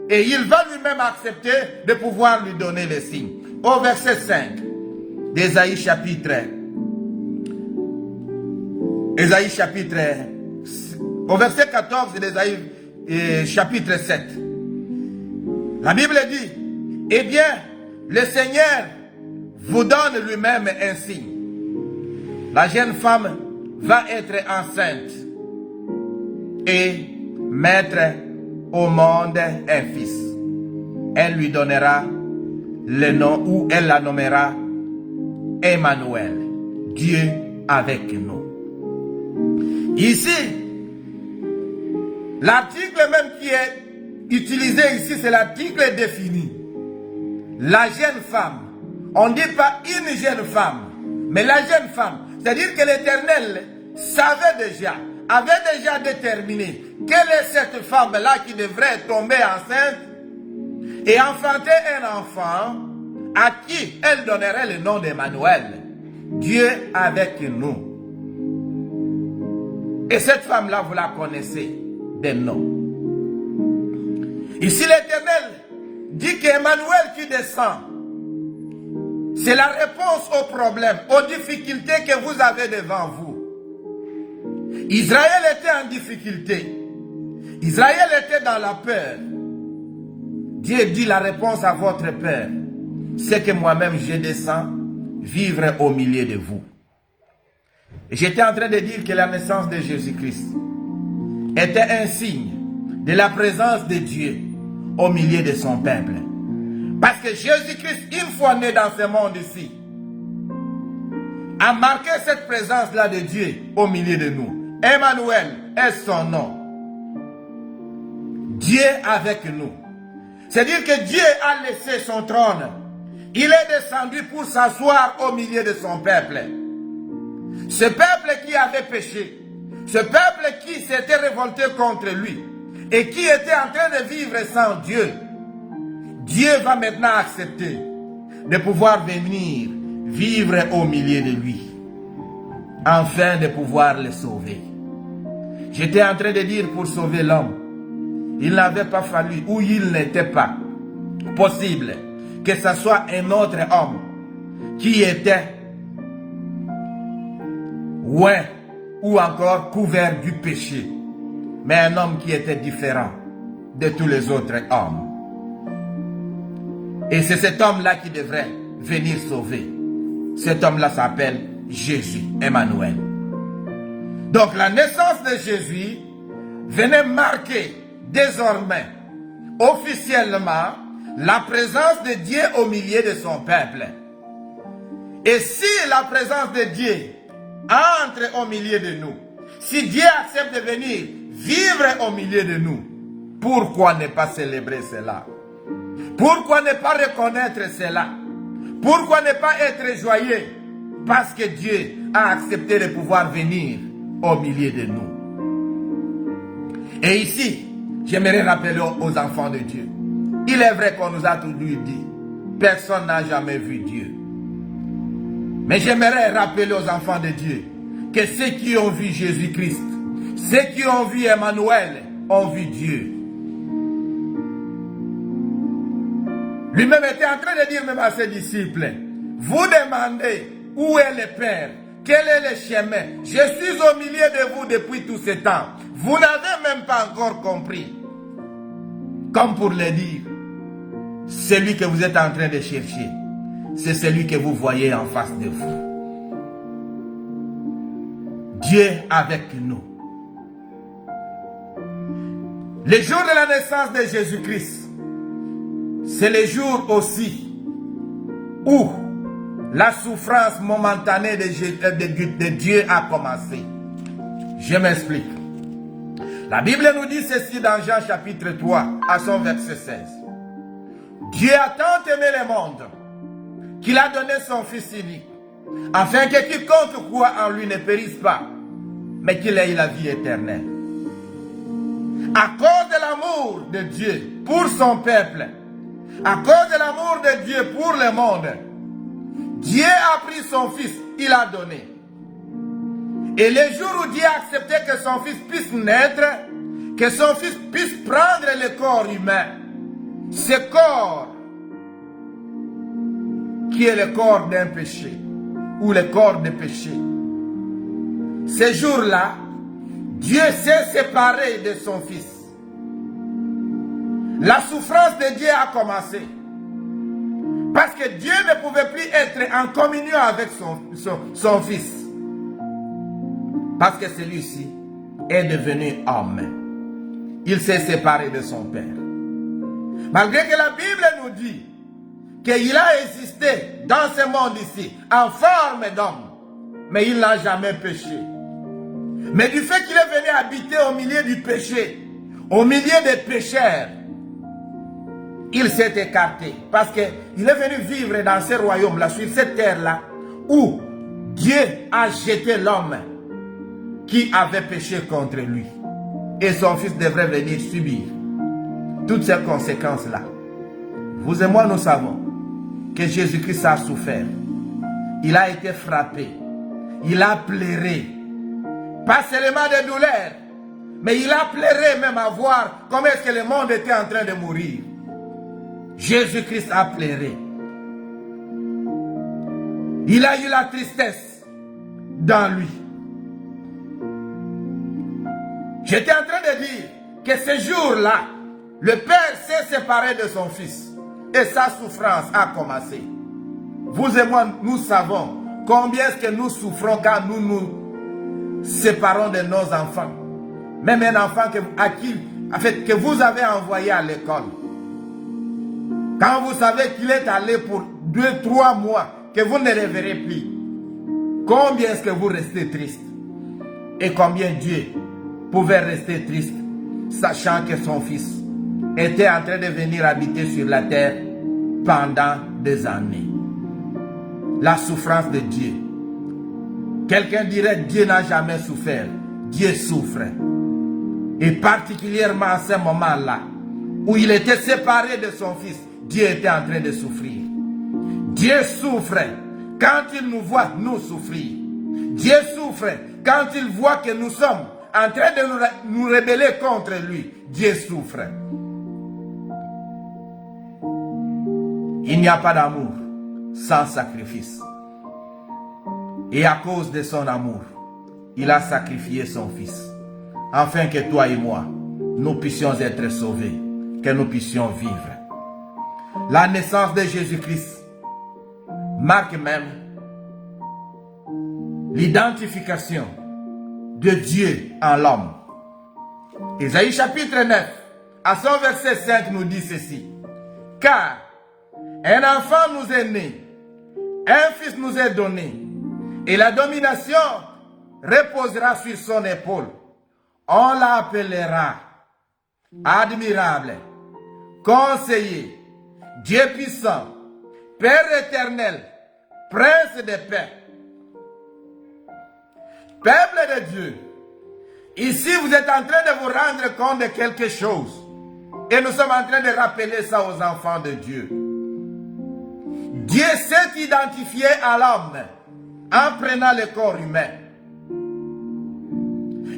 Et il va lui-même accepter de pouvoir lui donner les signes. Au verset 5 d'Ésaïe chapitre Ésaïe chapitre, au verset 14 d'Ésaïe chapitre 7. La Bible dit, eh bien, le Seigneur vous donne lui-même un signe. La jeune femme va être enceinte et mettre au monde un fils. Elle lui donnera le nom, ou elle la nommera Emmanuel, Dieu avec nous. Ici, l'article même qui est utilisé ici, c'est l'article défini. La jeune femme. On ne dit pas une jeune femme, mais la jeune femme. C'est-à-dire que l'Éternel savait déjà, avait déjà déterminé quelle est cette femme-là qui devrait tomber enceinte et enfanter un enfant à qui elle donnerait le nom d'Emmanuel. Dieu avec nous. Et cette femme-là, vous la connaissez des noms. Ici, l'Éternel dit qu'Emmanuel qui descend, c'est la réponse aux problèmes, aux difficultés que vous avez devant vous. Israël était en difficulté. Israël était dans la peur. Dieu dit la réponse à votre peur, c'est que moi-même je descends vivre au milieu de vous. J'étais en train de dire que la naissance de Jésus-Christ était un signe de la présence de Dieu au milieu de son peuple. Parce que Jésus-Christ, une fois né dans ce monde-ci, a marqué cette présence-là de Dieu au milieu de nous. Emmanuel est son nom. Dieu avec nous. C'est-à-dire que Dieu a laissé son trône. Il est descendu pour s'asseoir au milieu de son peuple. Ce peuple qui avait péché, ce peuple qui s'était révolté contre lui et qui était en train de vivre sans Dieu, Dieu va maintenant accepter de pouvoir venir vivre au milieu de lui, afin de pouvoir le sauver. J'étais en train de dire pour sauver l'homme, il n'avait pas fallu, ou il n'était pas possible que ce soit un autre homme qui était ou encore couvert du péché, mais un homme qui était différent de tous les autres hommes. Et c'est cet homme-là qui devrait venir sauver. Cet homme-là s'appelle Jésus, Emmanuel. Donc la naissance de Jésus venait marquer désormais, officiellement, la présence de Dieu au milieu de son peuple. Et si la présence de Dieu entre au milieu de nous, si Dieu accepte de venir vivre au milieu de nous, pourquoi ne pas célébrer cela? Pourquoi ne pas reconnaître cela? Pourquoi ne pas être joyeux? Parce que Dieu a accepté de pouvoir venir au milieu de nous. Et ici, j'aimerais rappeler aux enfants de Dieu. Il est vrai qu'on nous a toujours dit, personne n'a jamais vu Dieu. Mais j'aimerais rappeler aux enfants de Dieu que ceux qui ont vu Jésus-Christ, ceux qui ont vu Emmanuel, ont vu Dieu. Lui-même était en train de dire même à ses disciples, vous demandez où est le Père, quel est le chemin. Je suis au milieu de vous depuis tout ce temps. Vous n'avez même pas encore compris. Comme pour le dire, celui que vous êtes en train de chercher, c'est celui que vous voyez en face de vous. Dieu avec nous. Le jour de la naissance de Jésus-Christ, c'est le jour aussi où la souffrance momentanée de Dieu a commencé. Je m'explique. La Bible nous dit ceci dans Jean chapitre 3 à son verset 16. Dieu a tant aimé le monde qu'il a donné son Fils unique, afin que quiconque croit en lui ne périsse pas, mais qu'il ait la vie éternelle. À cause de l'amour de Dieu pour son peuple, à cause de l'amour de Dieu pour le monde, Dieu a pris son Fils, il l'a donné. Et le jour où Dieu a accepté que son Fils puisse naître, que son Fils puisse prendre le corps humain, ce corps qui est le corps d'un péché, ou le corps de péché, Ces jours-là, Dieu s'est séparé de son Fils. La souffrance de Dieu a commencé. Parce que Dieu ne pouvait plus être en communion avec son Fils. Parce que celui-ci est devenu homme. Il s'est séparé de son Père. Malgré que la Bible nous dit qu'il a existé dans ce monde ici, en forme d'homme, mais il n'a jamais péché. Mais du fait qu'il est venu habiter au milieu du péché, au milieu des pécheurs, il s'est écarté. Parce qu'il est venu vivre dans ce royaume-là, sur cette terre-là, où Dieu a jeté l'homme qui avait péché contre lui. Et son Fils devrait venir subir toutes ces conséquences-là. Vous et moi, nous savons que Jésus-Christ a souffert. Il a été frappé. Il a pleuré. Pas seulement de douleur, mais il a pleuré même à voir comment est-ce que le monde était en train de mourir. Jésus-Christ a pleuré. Il a eu la tristesse dans lui. J'étais en train de dire que ce jour-là, le Père s'est séparé de son Fils et sa souffrance a commencé. Vous et moi, nous savons combien est-ce que nous souffrons quand nous nous séparons de nos enfants. Même un enfant que vous avez envoyé à l'école. Quand vous savez qu'il est allé pour 2-3 mois, que vous ne le verrez plus, combien est-ce que vous restez triste? Et combien Dieu pouvait rester triste, sachant que son Fils était en train de venir habiter sur la terre pendant des années. La souffrance de Dieu. Quelqu'un dirait Dieu n'a jamais souffert. Dieu souffre. Et particulièrement à ce moment-là, où il était séparé de son Fils, Dieu était en train de souffrir. Dieu souffre quand il nous voit nous souffrir. Dieu souffre quand il voit que nous sommes en train de nous rebeller contre lui. Dieu souffre. Il n'y a pas d'amour sans sacrifice. Et à cause de son amour, il a sacrifié son Fils, afin que toi et moi, nous puissions être sauvés, que nous puissions vivre. La naissance de Jésus-Christ marque même l'identification de Dieu en l'homme. Ésaïe chapitre 9, à son verset 5 nous dit ceci. Car un enfant nous est né, un fils nous est donné, et la domination reposera sur son épaule. On l'appellera admirable, conseiller, Dieu puissant, Père éternel, Prince de paix. Peuple de Dieu, ici vous êtes en train de vous rendre compte de quelque chose. Et nous sommes en train de rappeler ça aux enfants de Dieu. Dieu s'est identifié à l'homme en prenant le corps humain.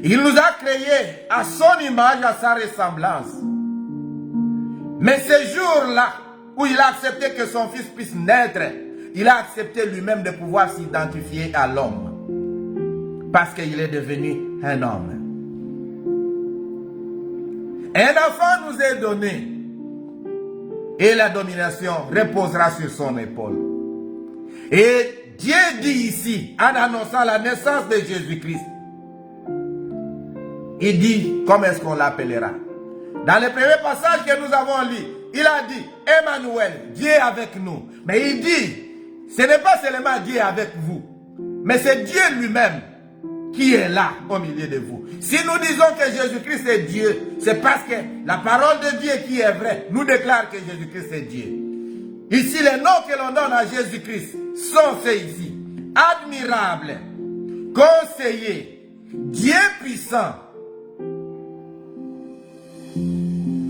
Il nous a créés à son image, à sa ressemblance. Mais ce jour-là, où il a accepté que son Fils puisse naître, il a accepté lui-même de pouvoir s'identifier à l'homme. Parce qu'il est devenu un homme. Un enfant nous est donné. Et la domination reposera sur son épaule. Et Dieu dit ici, en annonçant la naissance de Jésus-Christ, il dit, comment est-ce qu'on l'appellera? Dans le premier passage que nous avons lu, il a dit, Emmanuel, Dieu avec nous. Mais il dit, ce n'est pas seulement Dieu avec vous, mais c'est Dieu lui-même qui est là au milieu de vous. Si nous disons que Jésus-Christ est Dieu, c'est parce que la parole de Dieu qui est vraie nous déclare que Jésus-Christ est Dieu. Ici, les noms que l'on donne à Jésus-Christ sont ceux ici. Admirable, conseiller, Dieu puissant.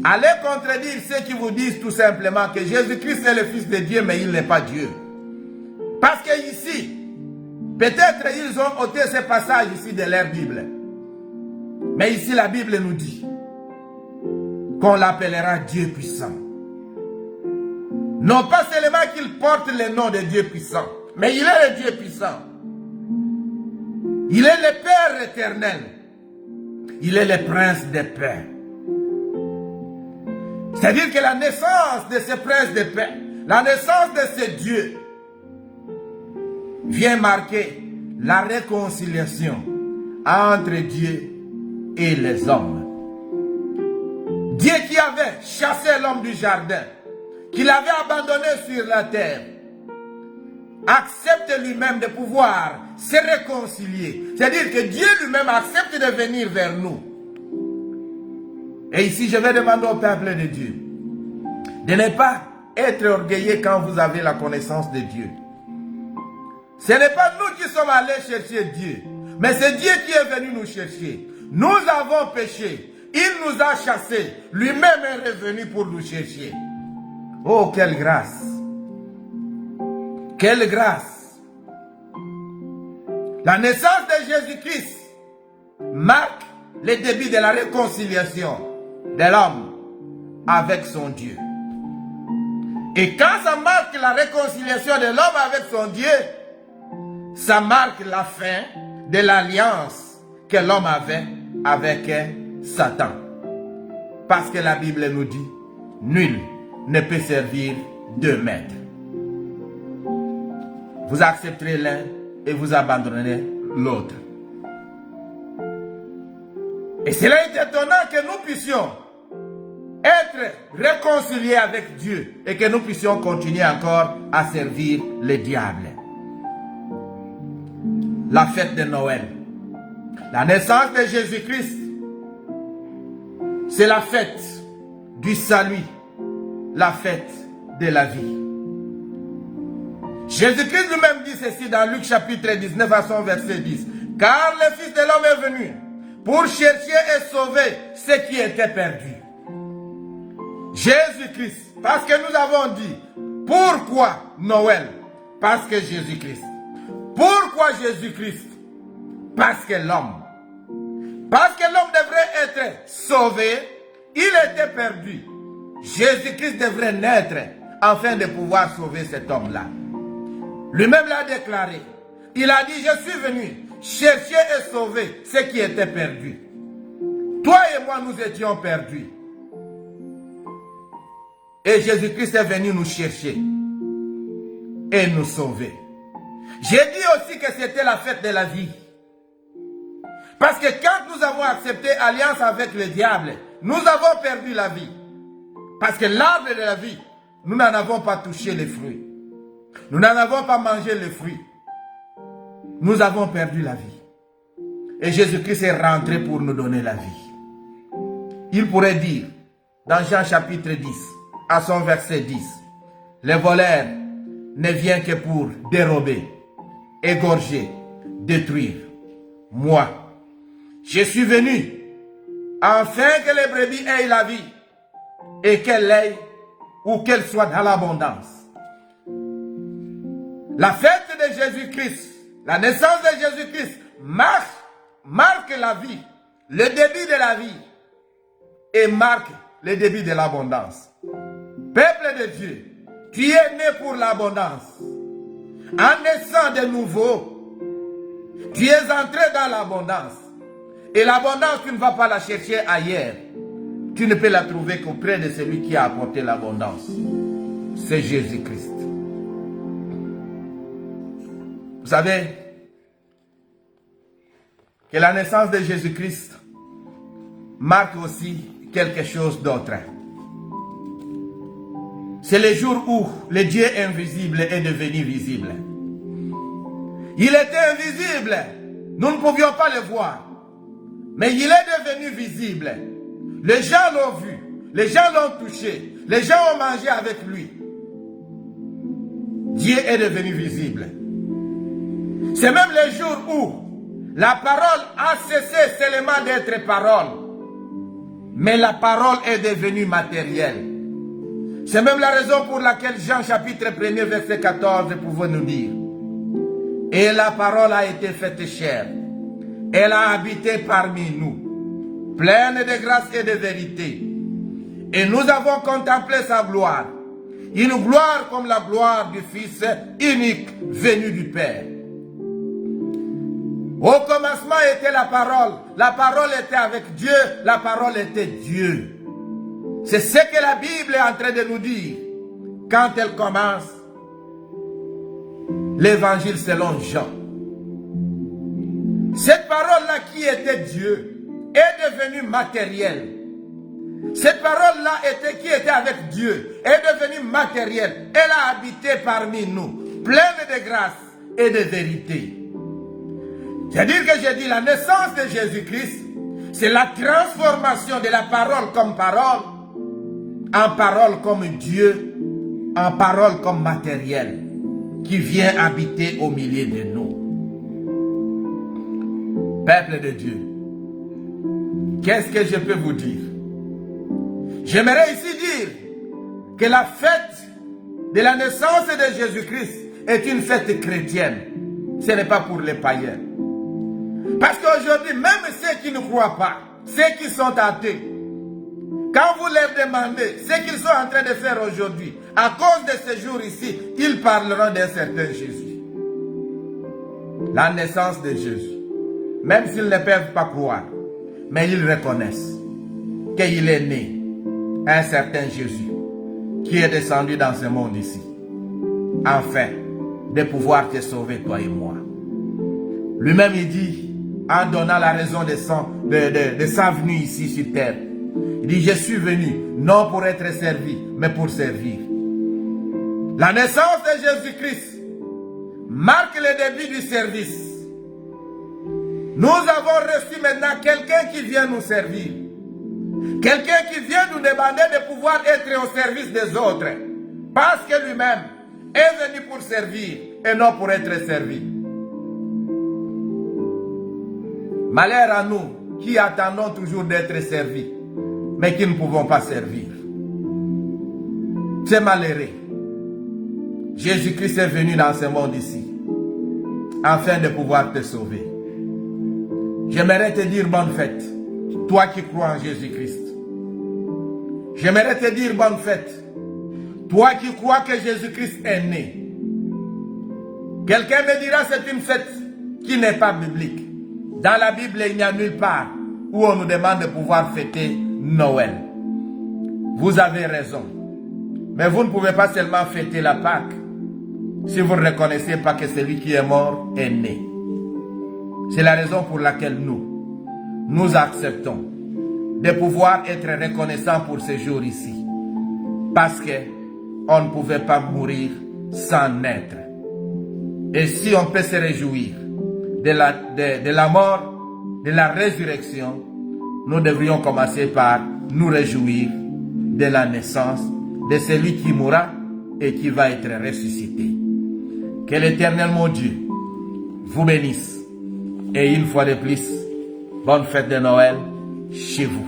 Allez contredire ceux qui vous disent tout simplement que Jésus-Christ est le Fils de Dieu, mais il n'est pas Dieu. Parce que ici, peut-être ils ont ôté ce passage ici de leur Bible. Mais ici la Bible nous dit qu'on l'appellera Dieu puissant. Non pas seulement qu'il porte le nom de Dieu puissant, mais il est le Dieu puissant. Il est le Père éternel. Il est le Prince des paix. C'est-à-dire que la naissance de ce Prince de paix, la naissance de ce Dieu, vient marquer la réconciliation entre Dieu et les hommes. Dieu qui avait chassé l'homme du jardin, qui l'avait abandonné sur la terre, accepte lui-même de pouvoir se réconcilier. C'est-à-dire que Dieu lui-même accepte de venir vers nous. Et ici, je vais demander au peuple de Dieu de ne pas être orgueilleux quand vous avez la connaissance de Dieu. Ce n'est pas nous qui sommes allés chercher Dieu, mais c'est Dieu qui est venu nous chercher. Nous avons péché, il nous a chassés, lui-même est revenu pour nous chercher. Oh, quelle grâce! Quelle grâce! La naissance de Jésus-Christ marque le début de la réconciliation de l'homme avec son Dieu. Et quand ça marque la réconciliation de l'homme avec son Dieu, ça marque la fin de l'alliance que l'homme avait avec Satan. Parce que la Bible nous dit, nul ne peut servir deux maîtres. Vous accepterez l'un et vous abandonnerez l'autre. Et cela est étonnant que nous puissions être réconciliés avec Dieu et que nous puissions continuer encore à servir le diable. La fête de Noël, la naissance de Jésus-Christ, c'est la fête du salut, la fête de la vie. Jésus-Christ lui-même dit ceci dans Luc chapitre 19 à son verset 10. Car le Fils de l'homme est venu pour chercher et sauver ce qui était perdu. Jésus-Christ, parce que nous avons dit, pourquoi Noël? Parce que Jésus-Christ. Pourquoi Jésus-Christ? Parce que l'homme devrait être sauvé, il était perdu. Jésus-Christ devrait naître afin de pouvoir sauver cet homme-là. Lui-même l'a déclaré. Il a dit, je suis venu chercher et sauver ce qui était perdu. Toi et moi, nous étions perdus. Et Jésus-Christ est venu nous chercher et nous sauver. J'ai dit aussi que c'était la fête de la vie. Parce que quand nous avons accepté alliance avec le diable, nous avons perdu la vie. Parce que l'arbre de la vie, nous n'en avons pas touché les fruits. Nous n'en avons pas mangé les fruits. Nous avons perdu la vie. Et Jésus-Christ est rentré pour nous donner la vie. Il pourrait dire, dans Jean chapitre 10, à son verset 10, le voleur ne vient que pour dérober, égorger, détruire. Moi, je suis venu afin que les brebis aient la vie et qu'elle aille ou qu'elle soit dans l'abondance. La fête de Jésus-Christ, la naissance de Jésus-Christ marque la vie, le début de la vie et marque le début de l'abondance. Peuple de Dieu, tu es né pour l'abondance. En naissant de nouveau, tu es entré dans l'abondance. Et l'abondance, tu ne vas pas la chercher ailleurs. Tu ne peux la trouver qu'auprès de celui qui a apporté l'abondance. C'est Jésus-Christ. Vous savez que la naissance de Jésus-Christ marque aussi quelque chose d'autre. C'est le jour où le Dieu invisible est devenu visible. Il était invisible. Nous ne pouvions pas le voir. Mais il est devenu visible. Les gens l'ont vu. Les gens l'ont touché. Les gens ont mangé avec lui. Dieu est devenu visible. C'est même le jour où la parole a cessé seulement d'être parole. Mais la parole est devenue matérielle. C'est même la raison pour laquelle Jean chapitre 1er verset 14 pouvait nous dire: et la parole a été faite chair. Elle a habité parmi nous, pleine de grâce et de vérité. Et nous avons contemplé sa gloire. Une gloire comme la gloire du Fils unique venu du Père. Au commencement était la parole était avec Dieu, la parole était Dieu. C'est ce que la Bible est en train de nous dire quand elle commence l'évangile selon Jean. Cette parole-là qui était Dieu est devenue matérielle. Cette parole-là qui était avec Dieu est devenue matérielle. Elle a habité parmi nous, pleine de grâce et de vérité. C'est-à-dire que j'ai dit la naissance de Jésus-Christ, c'est la transformation de la parole comme parole en parole comme Dieu, en parole comme matériel qui vient habiter au milieu de nous. Peuple de Dieu, qu'est-ce que je peux vous dire? J'aimerais ici dire que la fête de la naissance de Jésus-Christ est une fête chrétienne. Ce n'est pas pour les païens. Parce qu'aujourd'hui, même ceux qui ne croient pas, ceux qui sont athées, quand vous leur demandez ce qu'ils sont en train de faire aujourd'hui, à cause de ce jour ici, ils parleront d'un certain Jésus. La naissance de Jésus. Même s'ils ne peuvent pas croire, mais ils reconnaissent qu'il est né un certain Jésus qui est descendu dans ce monde ici, afin de pouvoir te sauver, toi et moi. Lui-même, il dit, en donnant la raison de sa venue ici sur terre, il dit, je suis venu non pour être servi, mais pour servir. La naissance de Jésus-Christ marque le début du service. Nous avons reçu maintenant quelqu'un qui vient nous servir. Quelqu'un qui vient nous demander de pouvoir être au service des autres. Parce que lui-même est venu pour servir et non pour être servi. Malheur à nous qui attendons toujours d'être servis, mais qui ne pouvons pas servir. C'est malheureux. Jésus-Christ est venu dans ce monde ici, afin de pouvoir te sauver. J'aimerais te dire bonne fête, toi qui crois en Jésus-Christ. J'aimerais te dire bonne fête, toi qui crois que Jésus-Christ est né. Quelqu'un me dira c'est une fête qui n'est pas biblique. Dans la Bible, il n'y a nulle part où on nous demande de pouvoir fêter Noël. Vous avez raison. Mais vous ne pouvez pas seulement fêter la Pâque si vous ne reconnaissez pas que celui qui est mort est né. C'est la raison pour laquelle nous acceptons de pouvoir être reconnaissants pour ce jour ici. Parce qu'on ne pouvait pas mourir sans naître. Et si on peut se réjouir de la mort, de la résurrection, nous devrions commencer par nous réjouir de la naissance de celui qui mourra et qui va être ressuscité. Que l'Éternel, mon Dieu, vous bénisse. Et une fois de plus, bonne fête de Noël chez vous.